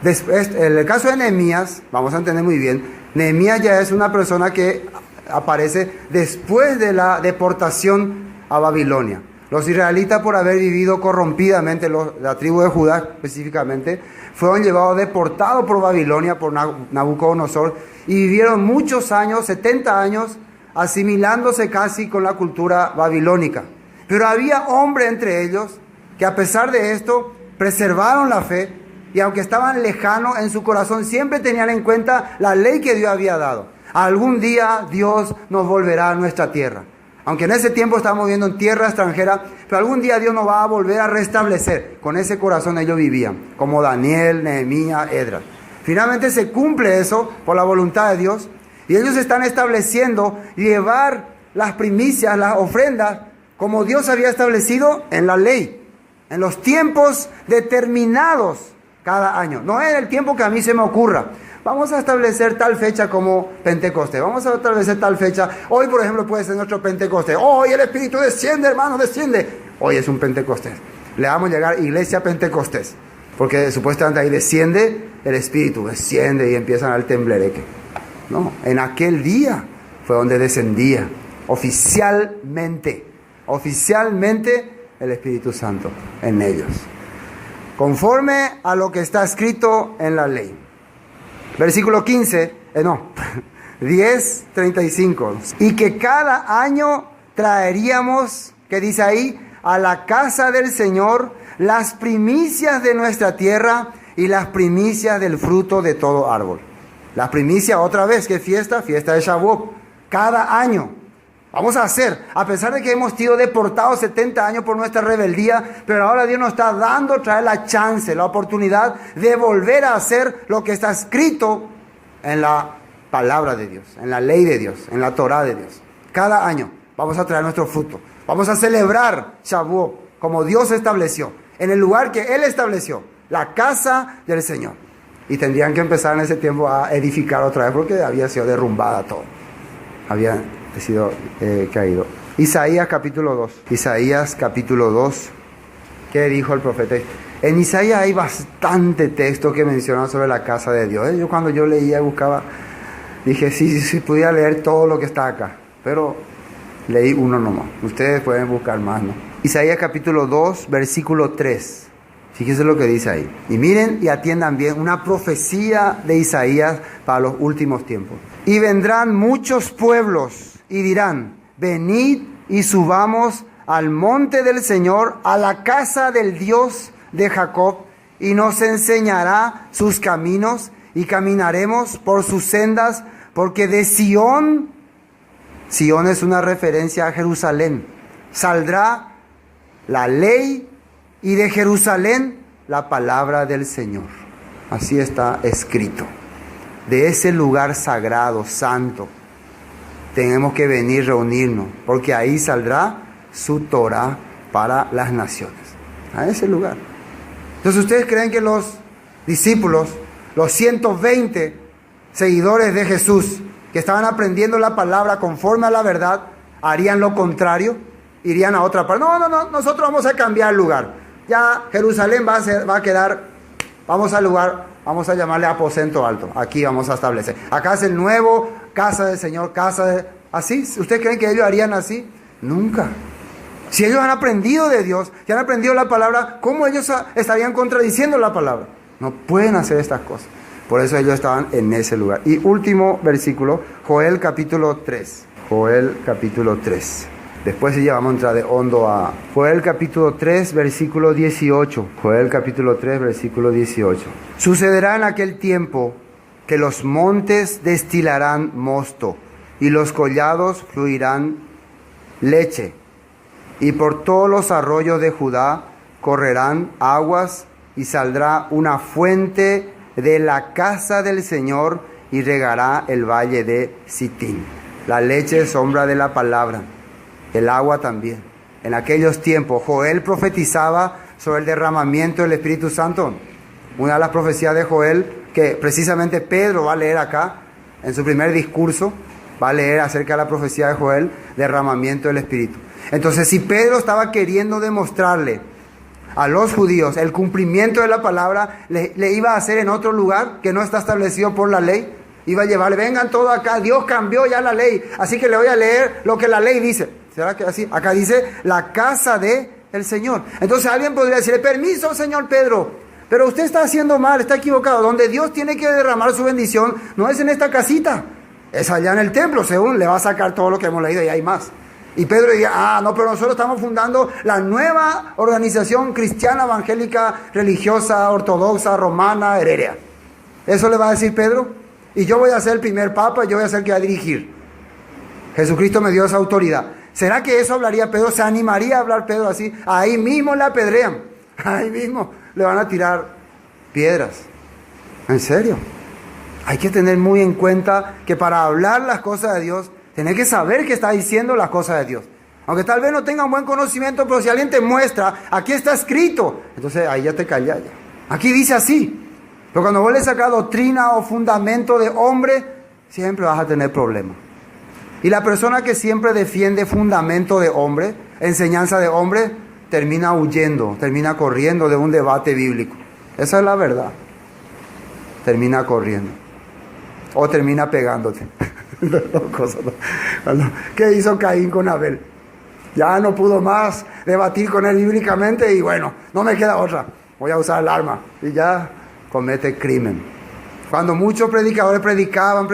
Después, en el caso de Nehemías, vamos a entender muy bien, Nehemías ya es una persona que aparece después de la deportación a Babilonia. Los israelitas, por haber vivido corrompidamente, la tribu de Judá específicamente, fueron llevados deportados por Babilonia, por Nabucodonosor, y vivieron muchos años, 70 años, asimilándose casi con la cultura babilónica. Pero había hombres entre ellos que, a pesar de esto, preservaron la fe, y aunque estaban lejanos en su corazón, siempre tenían en cuenta la ley que Dios había dado. Algún día Dios nos volverá a nuestra tierra. Aunque en ese tiempo estábamos viviendo en tierra extranjera, pero algún día Dios nos va a volver a restablecer. Con ese corazón ellos vivían, como Daniel, Nehemías, Esdras. Finalmente se cumple eso por la voluntad de Dios, y ellos están estableciendo llevar las primicias, las ofrendas, como Dios había establecido en la ley, en los tiempos determinados cada año. No en el tiempo que a mí se me ocurra. Vamos a establecer tal fecha como Pentecostés. Vamos a establecer tal fecha. Hoy, por ejemplo, puede ser nuestro Pentecostés. Hoy el Espíritu desciende, hermano, desciende. Hoy es un Pentecostés. Le vamos a llegar Iglesia Pentecostés. Porque supuestamente ahí desciende el Espíritu. Desciende y empiezan al temblereque. No, en aquel día fue donde descendía. Oficialmente el Espíritu Santo en ellos. Conforme a lo que está escrito en la ley. Versículo 10:35. Y que cada año traeríamos, ¿qué dice ahí? A la casa del Señor las primicias de nuestra tierra y las primicias del fruto de todo árbol. Las primicias, otra vez, ¿qué fiesta? Fiesta de Shavuot. Cada año. Vamos a hacer, a pesar de que hemos sido deportados 70 años por nuestra rebeldía, pero ahora Dios nos está dando, trae la chance, la oportunidad de volver a hacer lo que está escrito en la palabra de Dios, en la ley de Dios, en la Torah de Dios. Cada año vamos a traer nuestro fruto. Vamos a celebrar Shavuot como Dios estableció, en el lugar que Él estableció, la casa del Señor. Y tendrían que empezar en ese tiempo a edificar otra vez porque había sido derrumbada todo. Había sido caído. Isaías capítulo 2. Isaías capítulo 2. ¿Qué dijo el profeta? En Isaías hay bastante texto que menciona sobre la casa de Dios. Yo cuando yo leía y buscaba, dije, sí, podía leer todo lo que está acá. Pero leí uno nomás. Ustedes pueden buscar más, ¿no? Isaías capítulo 2, versículo 3. Fíjense lo que dice ahí. Y miren y atiendan bien, una profecía de Isaías para los últimos tiempos. Y vendrán muchos pueblos y dirán, venid y subamos al monte del Señor, a la casa del Dios de Jacob, y nos enseñará sus caminos, y caminaremos por sus sendas, porque de Sión es una referencia a Jerusalén, saldrá la ley, y de Jerusalén la palabra del Señor. Así está escrito. De ese lugar sagrado, santo, tenemos que venir, reunirnos, porque ahí saldrá su Torah para las naciones. A ese lugar. Entonces, ¿ustedes creen que los discípulos los 120 seguidores de Jesús que estaban aprendiendo la palabra conforme a la verdad, harían lo contrario, irían a otra parte. No, nosotros vamos a cambiar el lugar. Ya Jerusalén va a quedar, vamos al lugar, vamos a llamarle aposento alto. Aquí vamos a establecer. Acá es el nuevo casa del Señor, ¿así? ¿Ustedes creen que ellos harían así? Nunca. Si ellos han aprendido de Dios, si han aprendido la palabra, ¿cómo ellos estarían contradiciendo la palabra? No pueden hacer estas cosas. Por eso ellos estaban en ese lugar. Y último versículo, Joel capítulo 3. Joel capítulo 3. Después ya vamos a entrar de hondo a Joel capítulo 3, versículo 18. Joel capítulo 3, versículo 18. Sucederá en aquel tiempo que los montes destilarán mosto y los collados fluirán leche. Y por todos los arroyos de Judá correrán aguas y saldrá una fuente de la casa del Señor y regará el valle de Sitín. La leche es sombra de la palabra, el agua también. En aquellos tiempos Joel profetizaba sobre el derramamiento del Espíritu Santo. Una de las profecías de Joel que precisamente Pedro va a leer acá, en su primer discurso, va a leer acerca de la profecía de Joel, derramamiento del Espíritu. Entonces, si Pedro estaba queriendo demostrarle a los judíos el cumplimiento de la palabra, le iba a hacer en otro lugar que no está establecido por la ley, iba a llevarle, vengan todos acá, Dios cambió ya la ley, así que le voy a leer lo que la ley dice. ¿Será que así? Acá dice, la casa del Señor. Entonces alguien podría decirle, permiso, señor Pedro, pero usted está haciendo mal, está equivocado. Donde Dios tiene que derramar su bendición no es en esta casita, es allá en el templo, según le va a sacar todo lo que hemos leído y hay más. Y Pedro diría, no, pero nosotros estamos fundando la nueva organización cristiana, evangélica, religiosa, ortodoxa, romana, herérea. Eso le va a decir Pedro. Y yo voy a ser el primer papa, yo voy a ser el que va a dirigir. Jesucristo me dio esa autoridad. ¿Será que eso hablaría Pedro? ¿Se animaría a hablar Pedro así? Ahí mismo le apedrean. Ahí mismo le van a tirar piedras. ¿En serio? Hay que tener muy en cuenta que para hablar las cosas de Dios, tenés que saber que está diciendo las cosas de Dios. Aunque tal vez no tengan buen conocimiento, pero si alguien te muestra, aquí está escrito, entonces ahí ya te callas. Aquí dice así. Pero cuando vos le sacas doctrina o fundamento de hombre, siempre vas a tener problemas. Y la persona que siempre defiende fundamento de hombre, enseñanza de hombre, termina huyendo, termina corriendo de un debate bíblico. Esa es la verdad. Termina corriendo. O termina pegándote. ¿Qué hizo Caín con Abel? Ya no pudo más debatir con él bíblicamente y bueno, no me queda otra. Voy a usar el arma. Y ya comete crimen. Cuando muchos predicadores predicaban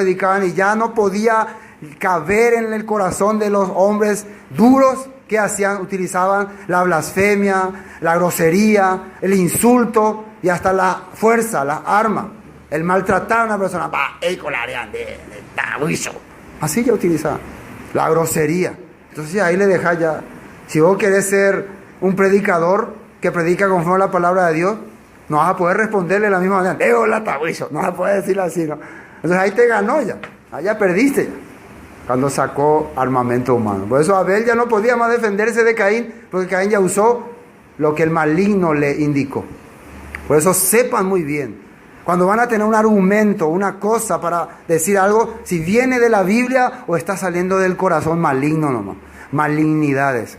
y ya no podía caber en el corazón de los hombres duros, ¿qué hacían? Utilizaban la blasfemia, la grosería, el insulto y hasta la fuerza, la arma. El maltratar a una persona, así ya utilizaban la grosería. Entonces ahí le deja ya. Si vos querés ser un predicador que predica conforme a la palabra de Dios, no vas a poder responderle de la misma manera. No vas a poder decirlo así, ¿no? Entonces ahí te ganó ya. Allá perdiste ya. Cuando sacó armamento humano. Por eso Abel ya no podía más defenderse de Caín, porque Caín ya usó lo que el maligno le indicó. Por eso sepan muy bien, cuando van a tener un argumento, una cosa para decir algo, si viene de la Biblia o está saliendo del corazón maligno nomás. Malignidades.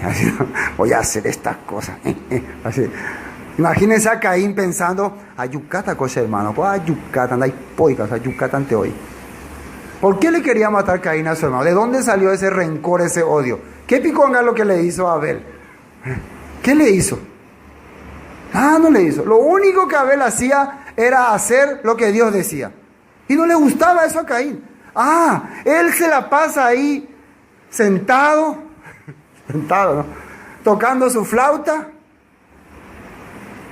Así, ¿no? Voy a hacer estas cosas. Así. Imagínense a Caín pensando, ayucata cosa hermano, ayucata, anda y poicas, ayucata ante hoy. ¿Por qué le quería matar Caín a su hermano? ¿De dónde salió ese rencor, ese odio? ¿Qué piconga lo que le hizo a Abel? ¿Qué le hizo? No le hizo. Lo único que Abel hacía era hacer lo que Dios decía. Y no le gustaba eso a Caín. Él se la pasa ahí sentado, ¿no? Tocando su flauta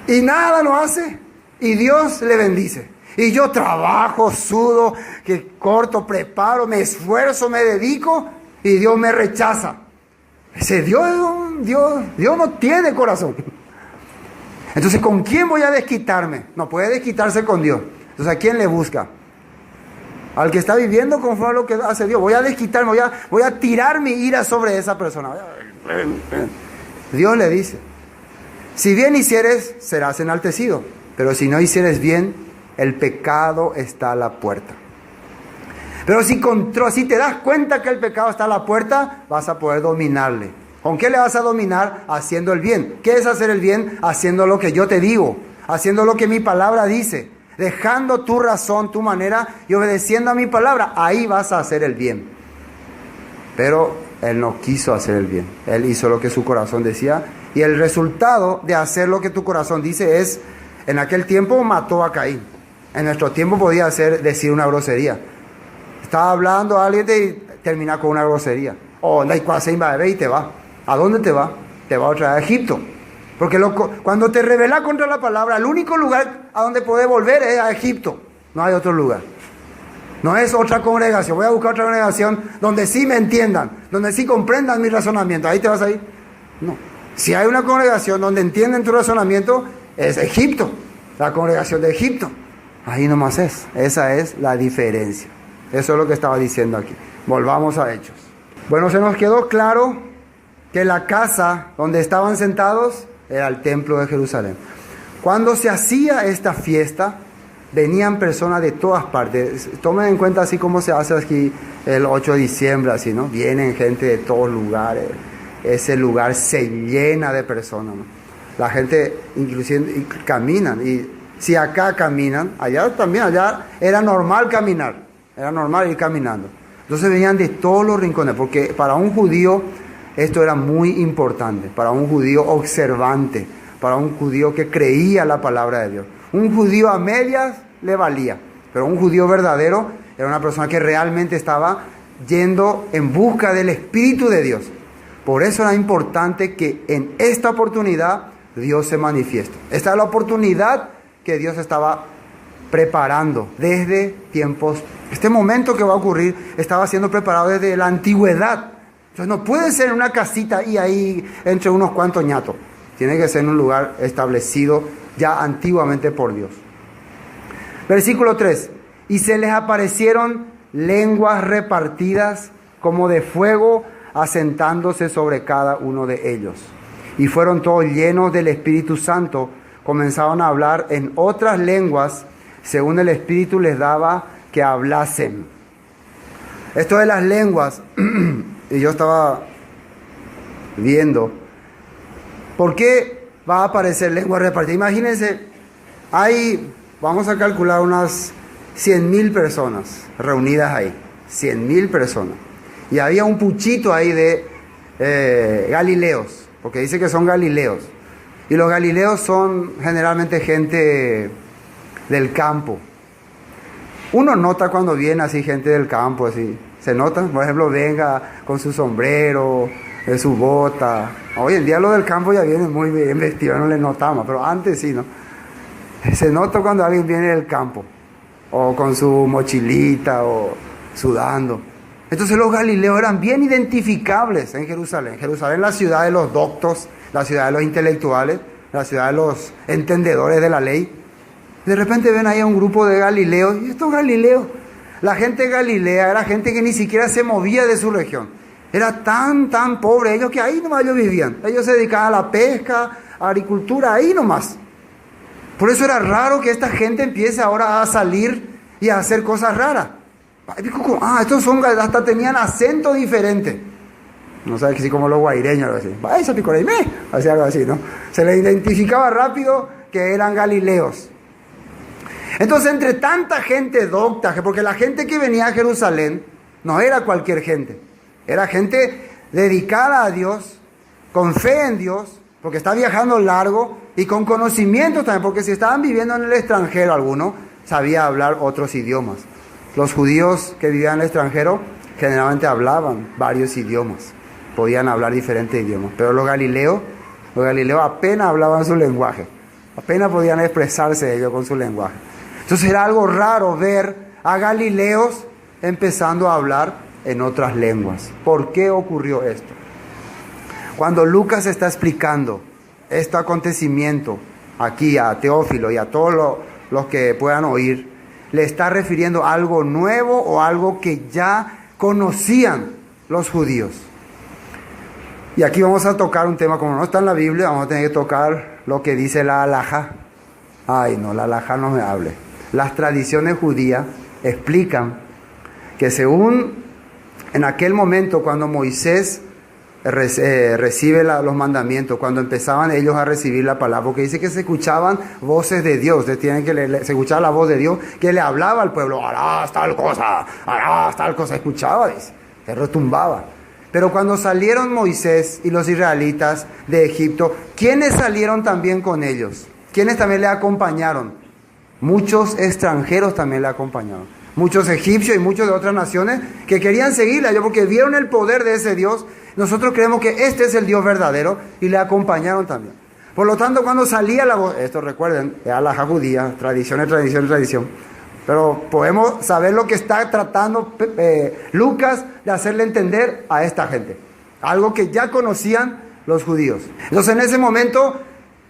y nada lo hace y Dios le bendice. Y yo trabajo, sudo, que corto, preparo, me esfuerzo, me dedico y Dios me rechaza. Ese Dios no tiene corazón. Entonces, ¿con quién voy a desquitarme? No puede desquitarse con Dios. Entonces, ¿a quién le busca? Al que está viviendo conforme a lo que hace Dios. Voy a desquitarme, voy a tirar mi ira sobre esa persona. Dios le dice, si bien hicieres, serás enaltecido. pero si no hicieres bien, el pecado está a la puerta. Pero si te das cuenta que el pecado está a la puerta, vas a poder dominarle. ¿Con qué le vas a dominar? Haciendo el bien. ¿Qué es hacer el bien? Haciendo lo que yo te digo, haciendo lo que mi palabra dice, dejando tu razón, tu manera y obedeciendo a mi palabra. Ahí vas a hacer el bien. Pero él no quiso hacer el bien. Él hizo lo que su corazón decía. Y el resultado de hacer lo que tu corazón dice es, en aquel tiempo mató a Caín. En nuestro tiempo podía decir una grosería. Estaba hablando a alguien y termina con una grosería. O y te va. ¿A dónde te va? Te va otra vez a Egipto. Porque cuando te rebelas contra la palabra, el único lugar a donde puedes volver es a Egipto. No hay otro lugar. No es otra congregación. Voy a buscar otra congregación donde sí me entiendan, donde sí comprendan mi razonamiento. ¿Ahí te vas a ir? No. Si hay una congregación donde entienden tu razonamiento, es Egipto. La congregación de Egipto. Ahí nomás es. Esa es la diferencia. Eso es lo que estaba diciendo aquí. Volvamos a Hechos. Bueno, se nos quedó claro que la casa donde estaban sentados era el templo de Jerusalén. Cuando se hacía esta fiesta, venían personas de todas partes. Tomen en cuenta así como se hace aquí el 8 de diciembre, así, ¿no? Vienen gente de todos lugares. Ese lugar se llena de personas, ¿no? La gente inclusive caminan. Y si acá caminan, allá era normal caminar. Era normal ir caminando. Entonces venían de todos los rincones, porque para un judío esto era muy importante, para un judío observante, para un judío que creía la palabra de Dios. Un judío a medias le valía, pero un judío verdadero era una persona que realmente estaba yendo en busca del Espíritu de Dios. Por eso era importante que en esta oportunidad Dios se manifieste. Esta es la oportunidad que Dios estaba preparando desde tiempos. Este momento que va a ocurrir estaba siendo preparado desde la antigüedad. Entonces no puede ser en una casita y ahí entre unos cuantos ñatos. Tiene que ser en un lugar establecido ya antiguamente por Dios. Versículo 3. Y se les aparecieron lenguas repartidas como de fuego, asentándose sobre cada uno de ellos. Y fueron todos llenos del Espíritu Santo. Comenzaron a hablar en otras lenguas, según el Espíritu les daba que hablasen. Esto de las lenguas, y yo estaba viendo, ¿por qué va a aparecer lenguas repartidas? Imagínense, vamos a calcular unas 100.000 personas reunidas ahí, 100.000 personas. Y había un puchito ahí de galileos, porque dice que son galileos. Y los galileos son generalmente gente del campo. Uno nota cuando viene así gente del campo, así. Se nota, por ejemplo, venga con su sombrero, su bota. Hoy en día los del campo ya vienen muy bien vestidos, no les notamos, pero antes sí, ¿no? Se nota cuando alguien viene del campo, o con su mochilita, o sudando. Entonces los galileos eran bien identificables en Jerusalén. Jerusalén, la ciudad de los doctos, la ciudad de los intelectuales, la ciudad de los entendedores de la ley. De repente ven ahí a un grupo de galileos, y estos galileos, la gente de Galilea era gente que ni siquiera se movía de su región. Era tan pobre ellos que ahí nomás ellos vivían. Ellos se dedicaban a la pesca, a la agricultura, ahí nomás. Por eso era raro que esta gente empiece ahora a salir y a hacer cosas raras. Estos son, hasta tenían acento diferente. No sabes, así como los guaireños, algo así. Esa picoreime, hacía algo así, ¿no? Se les identificaba rápido que eran galileos. Entonces, entre tanta gente docta, porque la gente que venía a Jerusalén no era cualquier gente, era gente dedicada a Dios, con fe en Dios, porque está viajando largo, y con conocimiento también, porque si estaban viviendo en el extranjero alguno, sabía hablar otros idiomas. Los judíos que vivían en el extranjero generalmente hablaban varios idiomas, podían hablar diferentes idiomas, pero los galileos apenas hablaban su lenguaje, apenas podían expresarse ellos con su lenguaje. Entonces era algo raro ver a galileos empezando a hablar en otras lenguas. ¿Por qué ocurrió esto? Cuando Lucas está explicando este acontecimiento aquí a Teófilo y a todos los que puedan oír, le está refiriendo a algo nuevo o algo que ya conocían los judíos. Y aquí vamos a tocar un tema, como no está en la Biblia, vamos a tener que tocar lo que dice la halajá. Ay, no, la halajá no me hable. Las tradiciones judías explican que según en aquel momento cuando Moisés recibe los mandamientos, cuando empezaban ellos a recibir la palabra, porque dice que se escuchaban voces de Dios, se escuchaba la voz de Dios que le hablaba al pueblo, harás tal cosa, escuchaba, dice, se retumbaba. Pero cuando salieron Moisés y los israelitas de Egipto, ¿quiénes salieron también con ellos? ¿Quiénes también le acompañaron? Muchos extranjeros también le acompañaron. Muchos egipcios y muchos de otras naciones que querían seguirla, porque vieron el poder de ese Dios. Nosotros creemos que este es el Dios verdadero y le acompañaron también. Por lo tanto, cuando salía la voz, esto recuerden, es halajá judía, tradición. Pero podemos saber lo que está tratando Lucas de hacerle entender a esta gente. Algo que ya conocían los judíos. Entonces en ese momento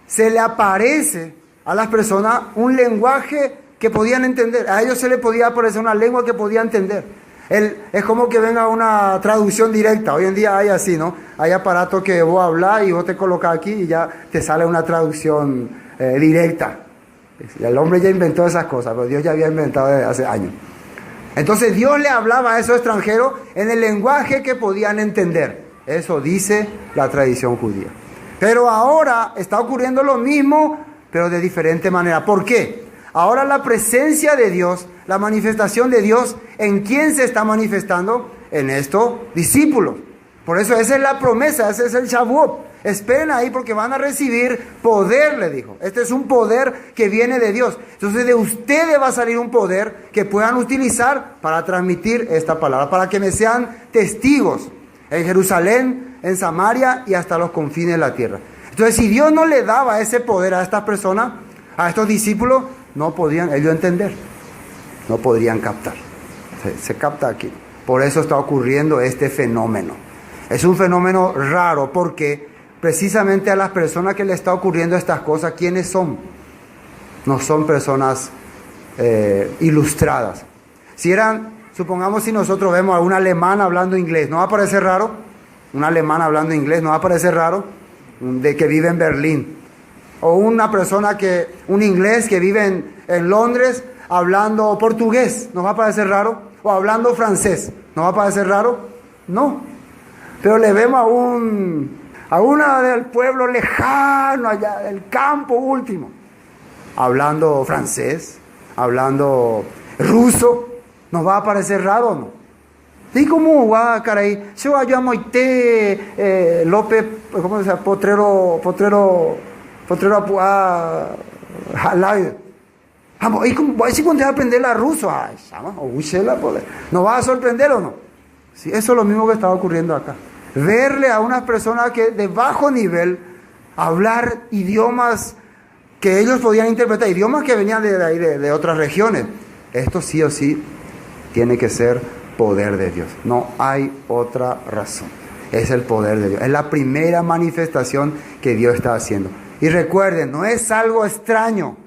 se le aparece a las personas un lenguaje que podían entender. A ellos se les podía aparecer una lengua que podían entender. Es como que venga una traducción directa. Hoy en día hay así, ¿no? Hay aparatos que vos hablas y vos te colocas aquí y ya te sale una traducción directa. El hombre ya inventó esas cosas, pero Dios ya había inventado desde hace años. Entonces Dios le hablaba a esos extranjeros en el lenguaje que podían entender. Eso dice la tradición judía. Pero ahora está ocurriendo lo mismo, pero de diferente manera. ¿Por qué? Ahora la presencia de Dios, la manifestación de Dios, ¿en quién se está manifestando? En estos discípulos. Por eso esa es la promesa, ese es el Shavuot. Esperen ahí porque van a recibir poder, le dijo. Este es un poder que viene de Dios. Entonces de ustedes va a salir un poder que puedan utilizar para transmitir esta palabra, para que me sean testigos en Jerusalén, en Samaria y hasta los confines de la tierra. Entonces si Dios no le daba ese poder a estas personas, a estos discípulos, no podían ellos entender, no podrían captar. Se capta aquí. Por eso está ocurriendo este fenómeno. Es un fenómeno raro porque precisamente a las personas que le está ocurriendo estas cosas, ¿quiénes son? No son personas ilustradas. Si eran, supongamos si nosotros vemos a un alemán hablando inglés, ¿no va a parecer raro? Un alemán hablando inglés, ¿no va a parecer raro? De que vive en Berlín. O una persona un inglés que vive en Londres hablando portugués, ¿nos va a parecer raro? O hablando francés, ¿nos va a parecer raro? No. Pero le vemos a una del pueblo lejano allá, del campo último, hablando francés, hablando ruso, ¿nos va a parecer raro o no? ¿Y cómo va, caray? Yo llamo López, ¿cómo se llama? Potrero Jalay. ¿Y cómo va a decir cuando te va a aprender la ruso? ¿Nos va a sorprender o no? Sí, eso es lo mismo que estaba ocurriendo acá. Verle a unas personas que de bajo nivel hablar idiomas que ellos podían interpretar, idiomas que venían de otras regiones. Esto sí o sí tiene que ser poder de Dios. No hay otra razón. Es el poder de Dios. Es la primera manifestación que Dios está haciendo. Y recuerden, no es algo extraño.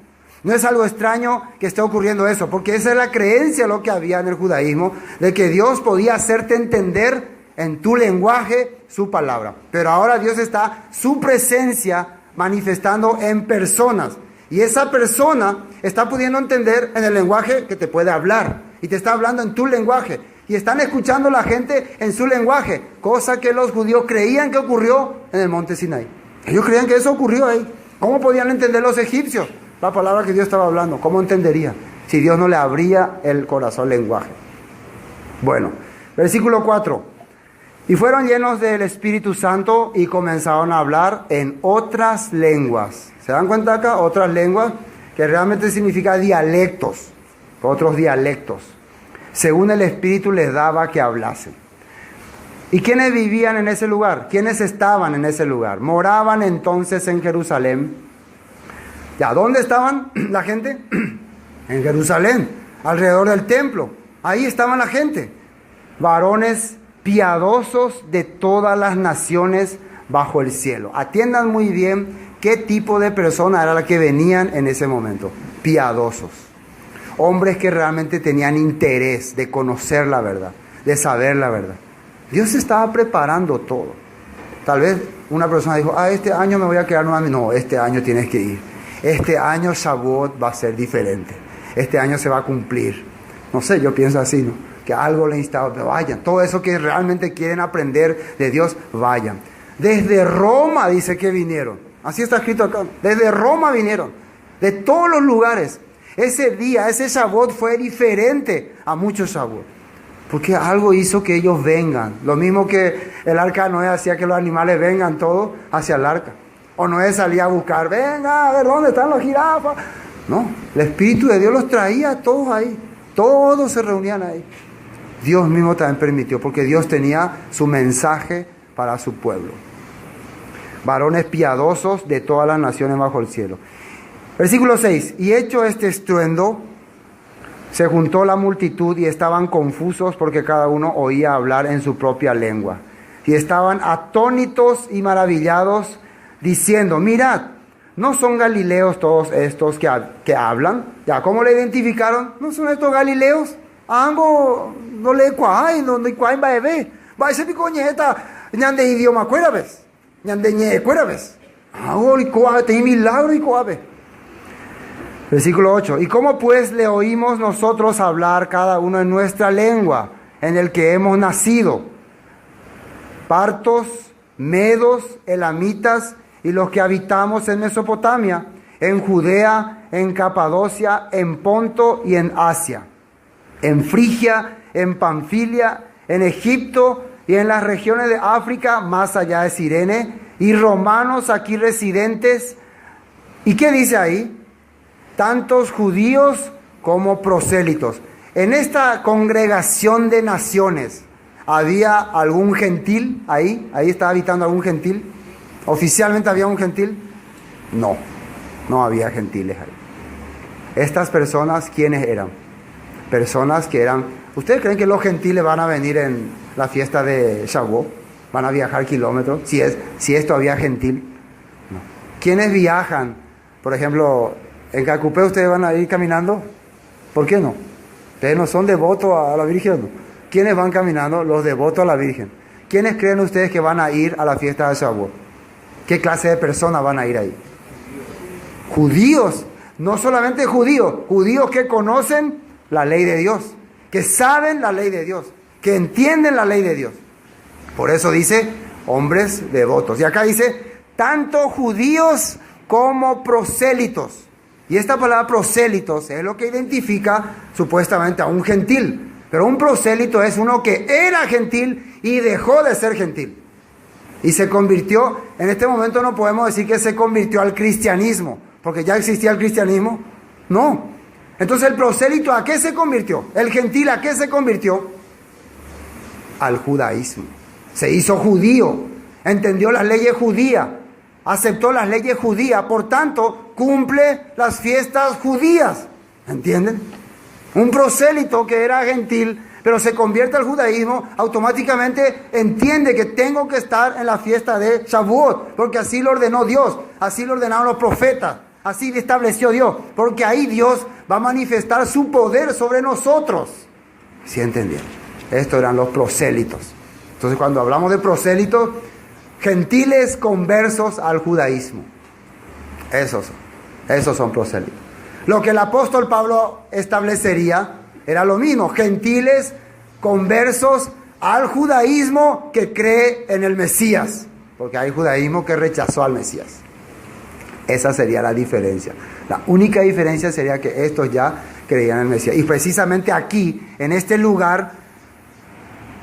No es algo extraño que esté ocurriendo eso, porque esa es la creencia, lo que había en el judaísmo, de que Dios podía hacerte entender en tu lenguaje su palabra. Pero ahora Dios está, su presencia manifestando en personas. Y esa persona está pudiendo entender en el lenguaje que te puede hablar. Y te está hablando en tu lenguaje. Y están escuchando la gente en su lenguaje. Cosa que los judíos creían que ocurrió en el monte Sinaí. Ellos creían que eso ocurrió ahí. ¿Cómo podían entender los egipcios la palabra que Dios estaba hablando? ¿Cómo entenderían si Dios no le abría el corazón, el lenguaje? Bueno, versículo 4. Y fueron llenos del Espíritu Santo y comenzaron a hablar en otras lenguas. ¿Se dan cuenta acá? Otras lenguas, que realmente significa dialectos, otros dialectos, según el Espíritu les daba que hablasen. ¿Y quiénes vivían en ese lugar? ¿Quiénes estaban en ese lugar? Moraban entonces en Jerusalén. ¿Ya dónde estaban la gente? En Jerusalén, alrededor del templo. Ahí estaban la gente. Varones piadosos de todas las naciones bajo el cielo. Atiendan muy bien qué tipo de persona era la que venían en ese momento. Piadosos. Hombres que realmente tenían interés de conocer la verdad, de saber la verdad. Dios estaba preparando todo. Tal vez una persona dijo, este año me voy a quedar nuevamente. No, este año tienes que ir. este año Shavuot va a ser diferente. Este año se va a cumplir. No sé, yo pienso así, ¿no? Que algo le instala, que vayan. Todo eso que realmente quieren aprender de Dios, vayan. Desde Roma dice que vinieron. Así está escrito acá. Desde Roma vinieron. De todos los lugares. Ese día, ese Shavuot fue diferente a muchos Shavuot. Porque algo hizo que ellos vengan. Lo mismo que el arca de Noé hacía que los animales vengan todos hacia el arca. O Noé salía a buscar, venga, a ver dónde están los jirafas. No, el Espíritu de Dios los traía a todos ahí. Todos se reunían ahí. Dios mismo también permitió, porque Dios tenía su mensaje para su pueblo. Varones piadosos de todas las naciones bajo el cielo. Versículo 6. Y hecho este estruendo, se juntó la multitud y estaban confusos porque cada uno oía hablar en su propia lengua. Y estaban atónitos y maravillados, diciendo, mirad, ¿no son galileos todos estos que hablan? Ya, ¿cómo le identificaron? ¿No son estos galileos? Ambos no le cuain, no le cuain va a ver. Va a ser picoñeta, ñande idioma cuérabes, ñande ñe cuérabes. Hago y coabe, te milagro y coabe. Versículo 8. ¿Y cómo pues le oímos nosotros hablar cada uno en nuestra lengua, en el que hemos nacido? Partos, medos, elamitas y los que habitamos en Mesopotamia, en Judea, en Capadocia, en Ponto y en Asia, en Frigia, en Panfilia, en Egipto y en las regiones de África, más allá de Cirene, y romanos aquí residentes. ¿Y qué dice ahí? Tantos judíos como prosélitos. En esta congregación de naciones, ¿había algún gentil ahí? ¿Ahí estaba habitando algún gentil? ¿Oficialmente había un gentil? No, no había gentiles ahí. Estas personas, ¿quiénes eran? Personas que eran... ¿Ustedes creen que los gentiles van a venir en la fiesta de Shavuot? ¿Van a viajar kilómetros? Si es todavía gentil. No. ¿Quiénes viajan? Por ejemplo, en Cacupé ustedes van a ir caminando. ¿Por qué no? Ustedes no son devotos a la Virgen, ¿no? ¿Quiénes van caminando? Los devotos a la Virgen. ¿Quiénes creen ustedes que van a ir a la fiesta de Shavuot? ¿Qué clase de personas van a ir ahí? Judíos. No solamente judíos. Judíos que conocen la ley de Dios. Que saben la ley de Dios. Que entienden la ley de Dios. Por eso dice hombres devotos. Y acá dice tanto judíos como prosélitos. Y esta palabra prosélitos es lo que identifica supuestamente a un gentil. Pero un prosélito es uno que era gentil y dejó de ser gentil. Y se convirtió, en este momento no podemos decir que se convirtió al cristianismo, porque ya existía el cristianismo. No. Entonces el prosélito, ¿a qué se convirtió? El gentil, ¿a qué se convirtió? Al judaísmo. Se hizo judío, entendió las leyes judías, aceptó las leyes judías, por tanto, cumple las fiestas judías. ¿Entienden? Un prosélito que era gentil, pero se convierte al judaísmo, automáticamente entiende que tengo que estar en la fiesta de Shavuot, porque así lo ordenó Dios, así lo ordenaron los profetas, así lo estableció Dios, porque ahí Dios va a manifestar su poder sobre nosotros. ¿Sí entendieron? Estos eran los prosélitos. Entonces, cuando hablamos de prosélitos, gentiles conversos al judaísmo. Esos son prosélitos. Lo que el apóstol Pablo establecería era lo mismo, gentiles conversos al judaísmo que cree en el Mesías, porque hay judaísmo que rechazó al Mesías. Esa sería la diferencia. La única diferencia sería que estos ya creían en el Mesías. Y precisamente aquí, en este lugar,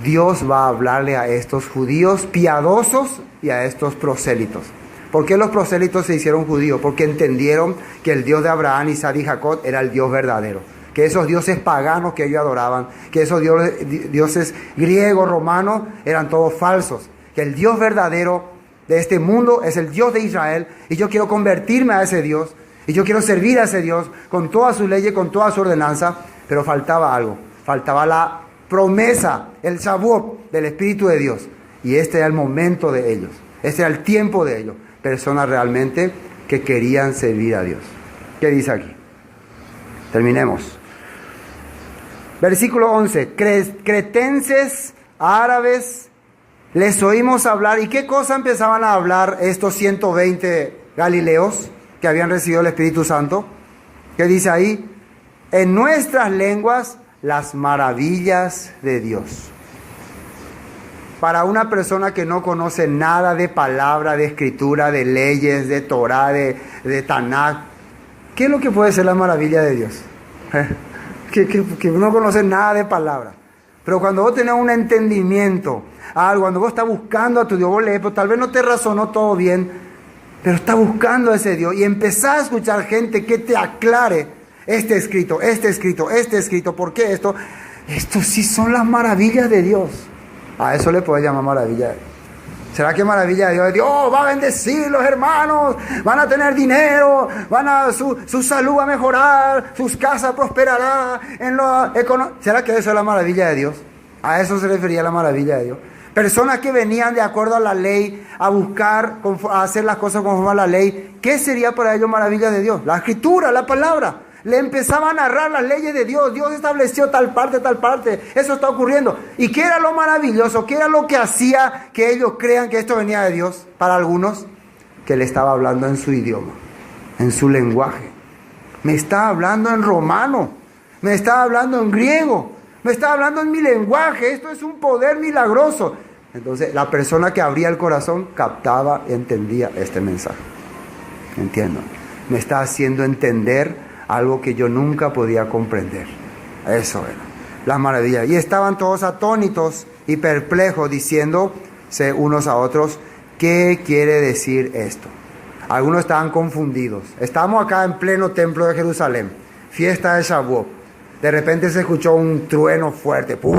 Dios va a hablarle a estos judíos piadosos y a estos prosélitos. ¿Por qué los prosélitos se hicieron judíos? Porque entendieron que el Dios de Abraham, Isaac y Jacob era el Dios verdadero. Que esos dioses paganos que ellos adoraban, que esos dioses griegos, romanos, eran todos falsos. Que el Dios verdadero de este mundo es el Dios de Israel, y yo quiero convertirme a ese Dios, y yo quiero servir a ese Dios con todas sus leyes, con toda su ordenanza, pero faltaba algo, faltaba la promesa, el Shavuot del Espíritu de Dios, y este era el momento de ellos, este era el tiempo de ellos, personas realmente que querían servir a Dios. ¿Qué dice aquí? Terminemos. Versículo 11, cretenses, árabes, les oímos hablar. ¿Y qué cosa empezaban a hablar estos 120 galileos? que habían recibido el Espíritu Santo, que dice ahí, en nuestras lenguas las maravillas de Dios. Para una persona que no conoce nada de palabra, de escritura, de leyes, de Torah, de Tanakh, ¿qué es lo que puede ser la maravilla de Dios? Que no conoce nada de palabra. Pero cuando vos tenés un entendimiento, algo, cuando vos estás buscando a tu Dios, vos lees, pero tal vez no te razonó todo bien, pero estás buscando a ese Dios y empezás a escuchar gente que te aclare este escrito, ¿por qué esto? Esto sí son las maravillas de Dios. A eso le puedes llamar maravilla. ¿Será que maravilla de Dios? Dios va a bendecir los hermanos, van a tener dinero, su salud va a mejorar, sus casas prosperarán. ¿Será que eso es la maravilla de Dios? A eso se refería la maravilla de Dios. Personas que venían de acuerdo a la ley, a buscar, a hacer las cosas conforme a la ley. ¿Qué sería para ellos maravilla de Dios? La escritura, la palabra. Le empezaba a narrar las leyes de Dios. Dios estableció tal parte. Eso está ocurriendo. ¿Y qué era lo maravilloso? ¿Qué era lo que hacía que ellos crean que esto venía de Dios? Para algunos, que le estaba hablando en su idioma, en su lenguaje. Me estaba hablando en romano. Me estaba hablando en griego. Me estaba hablando en mi lenguaje. Esto es un poder milagroso. Entonces, la persona que abría el corazón captaba y entendía este mensaje. Entiendo. Me está haciendo entender algo que yo nunca podía comprender. Eso era la maravilla. Y estaban todos atónitos y perplejos, diciéndose unos a otros, ¿qué quiere decir esto? Algunos estaban confundidos. Estamos acá en pleno templo de Jerusalén, fiesta de Shavuot. De repente se escuchó un trueno fuerte. ¡Pum!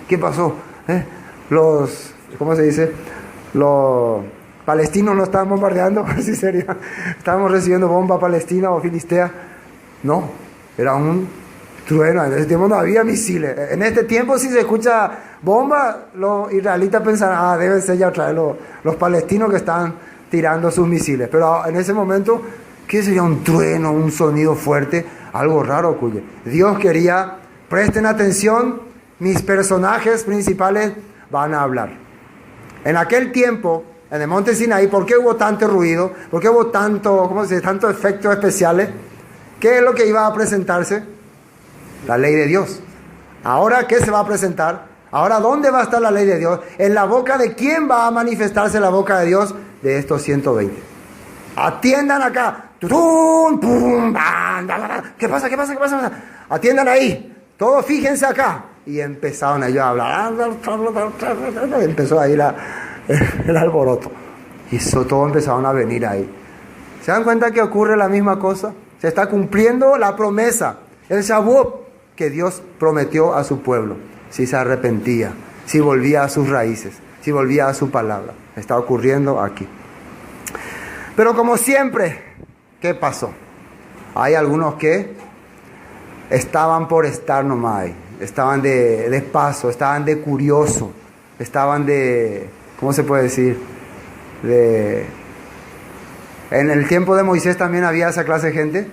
¿Qué pasó? ¿Cómo se dice? Los palestinos nos estaban bombardeando, así sería. Estábamos recibiendo bomba palestina o filistea. No, era un trueno. En ese tiempo no había misiles. En este tiempo, si se escucha bomba, los israelitas pensarán, deben ser ya otra vez los palestinos que están tirando sus misiles. Pero en ese momento, ¿qué sería un trueno, un sonido fuerte? Algo raro ocurre. Dios quería, presten atención, mis personajes principales van a hablar. En aquel tiempo, en el monte Sinaí, ¿por qué hubo tanto ruido? ¿Por qué hubo tantos efectos especiales? ¿Qué es lo que iba a presentarse? La ley de Dios. ¿Ahora qué se va a presentar? ¿Ahora dónde va a estar la ley de Dios? ¿En la boca de quién va a manifestarse la boca de Dios? De estos 120. Atiendan acá. ¿Qué pasa? Atiendan ahí. Todos fíjense acá. Y empezaron ellos a hablar. Empezó ahí el alboroto. Y todos empezaron a venir ahí. ¿Se dan cuenta que ocurre la misma cosa? Se está cumpliendo la promesa, el Shavuot que Dios prometió a su pueblo. Si se arrepentía, si volvía a sus raíces, si volvía a su palabra. Está ocurriendo aquí. Pero como siempre, ¿qué pasó? Hay algunos que estaban por estar nomás ahí. Estaban de paso, estaban de curioso, estaban de, ¿cómo se puede decir? En el tiempo de Moisés también había esa clase de gente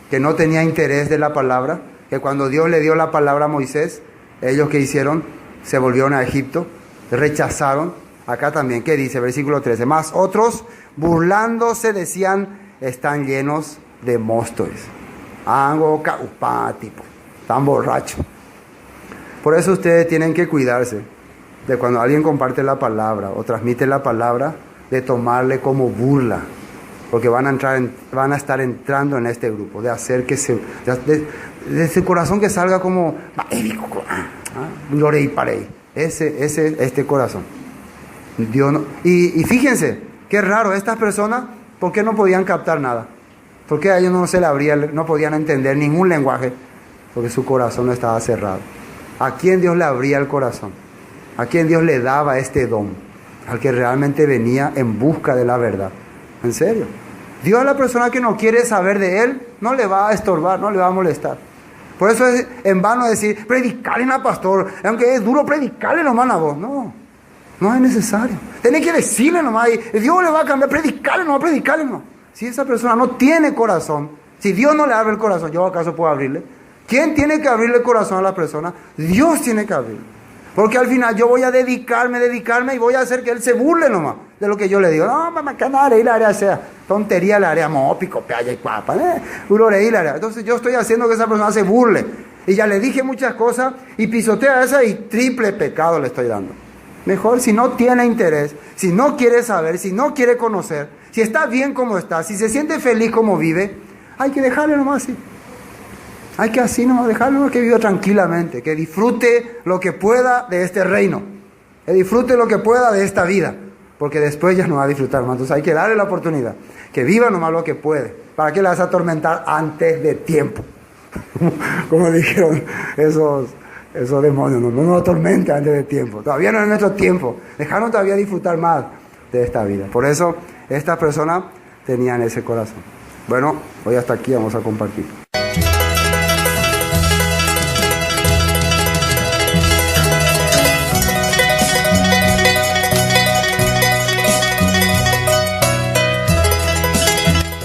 que no tenía interés de la palabra, que cuando Dios le dio la palabra a Moisés, ellos que hicieron, se volvieron a Egipto, rechazaron. Acá también, ¿qué dice? Versículo 13. Más otros, burlándose, decían, están llenos de móstoles. Ango, caupá, tipo, están borrachos. Por eso ustedes tienen que cuidarse de cuando alguien comparte la palabra o transmite la palabra, de tomarle como burla, porque van a estar entrando en este grupo, de hacer que de su corazón que salga como lloré y paré. Este corazón. Dios no, y fíjense, qué raro, estas personas, ¿por qué no podían captar nada? ¿Por qué a ellos no se le abría, no podían entender ningún lenguaje? Porque su corazón no estaba cerrado. ¿A quién Dios le abría el corazón? ¿A quién Dios le daba este don? Al que realmente venía en busca de la verdad. ¿En serio? Dios a la persona que no quiere saber de Él, no le va a estorbar, no le va a molestar. Por eso es en vano decir, predicarle a pastor, aunque es duro predicarle nomás a vos. No es necesario. Tenés que decirle nomás, y Dios le va a cambiar, predicarle nomás. Si esa persona no tiene corazón, si Dios no le abre el corazón, ¿yo acaso puedo abrirle? ¿Quién tiene que abrirle el corazón a la persona? Dios tiene que abrirle. Porque al final yo voy a dedicarme y voy a hacer que Él se burle nomás de lo que yo le digo. No, mamá, que nada, y la área sea. tontería le haré, pico, peaya y cuapa, le haré. Entonces yo estoy haciendo que esa persona se burle. Y ya le dije muchas cosas y pisotea esa y triple pecado le estoy dando. Mejor si no tiene interés, si no quiere saber, si no quiere conocer, si está bien como está, si se siente feliz como vive, hay que dejarle nomás así. Hay que así nomás dejarle nomás que viva tranquilamente, que disfrute lo que pueda de este reino, que disfrute lo que pueda de esta vida, porque después ya no va a disfrutar más. Entonces hay que darle la oportunidad, que viva nomás lo que puede. ¿Para qué la vas a atormentar antes de tiempo? Como dijeron esos demonios, no nos atormente antes de tiempo. Todavía no es nuestro tiempo. Dejaron todavía disfrutar más de esta vida. Por eso estas personas tenían ese corazón. Bueno, hoy hasta aquí vamos a compartir.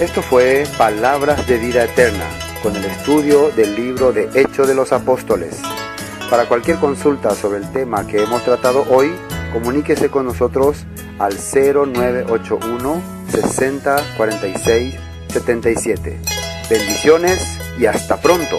Esto fue Palabras de Vida Eterna, con el estudio del libro de Hechos de los Apóstoles. Para cualquier consulta sobre el tema que hemos tratado hoy, comuníquese con nosotros al 0981 60 46 77. Bendiciones y hasta pronto.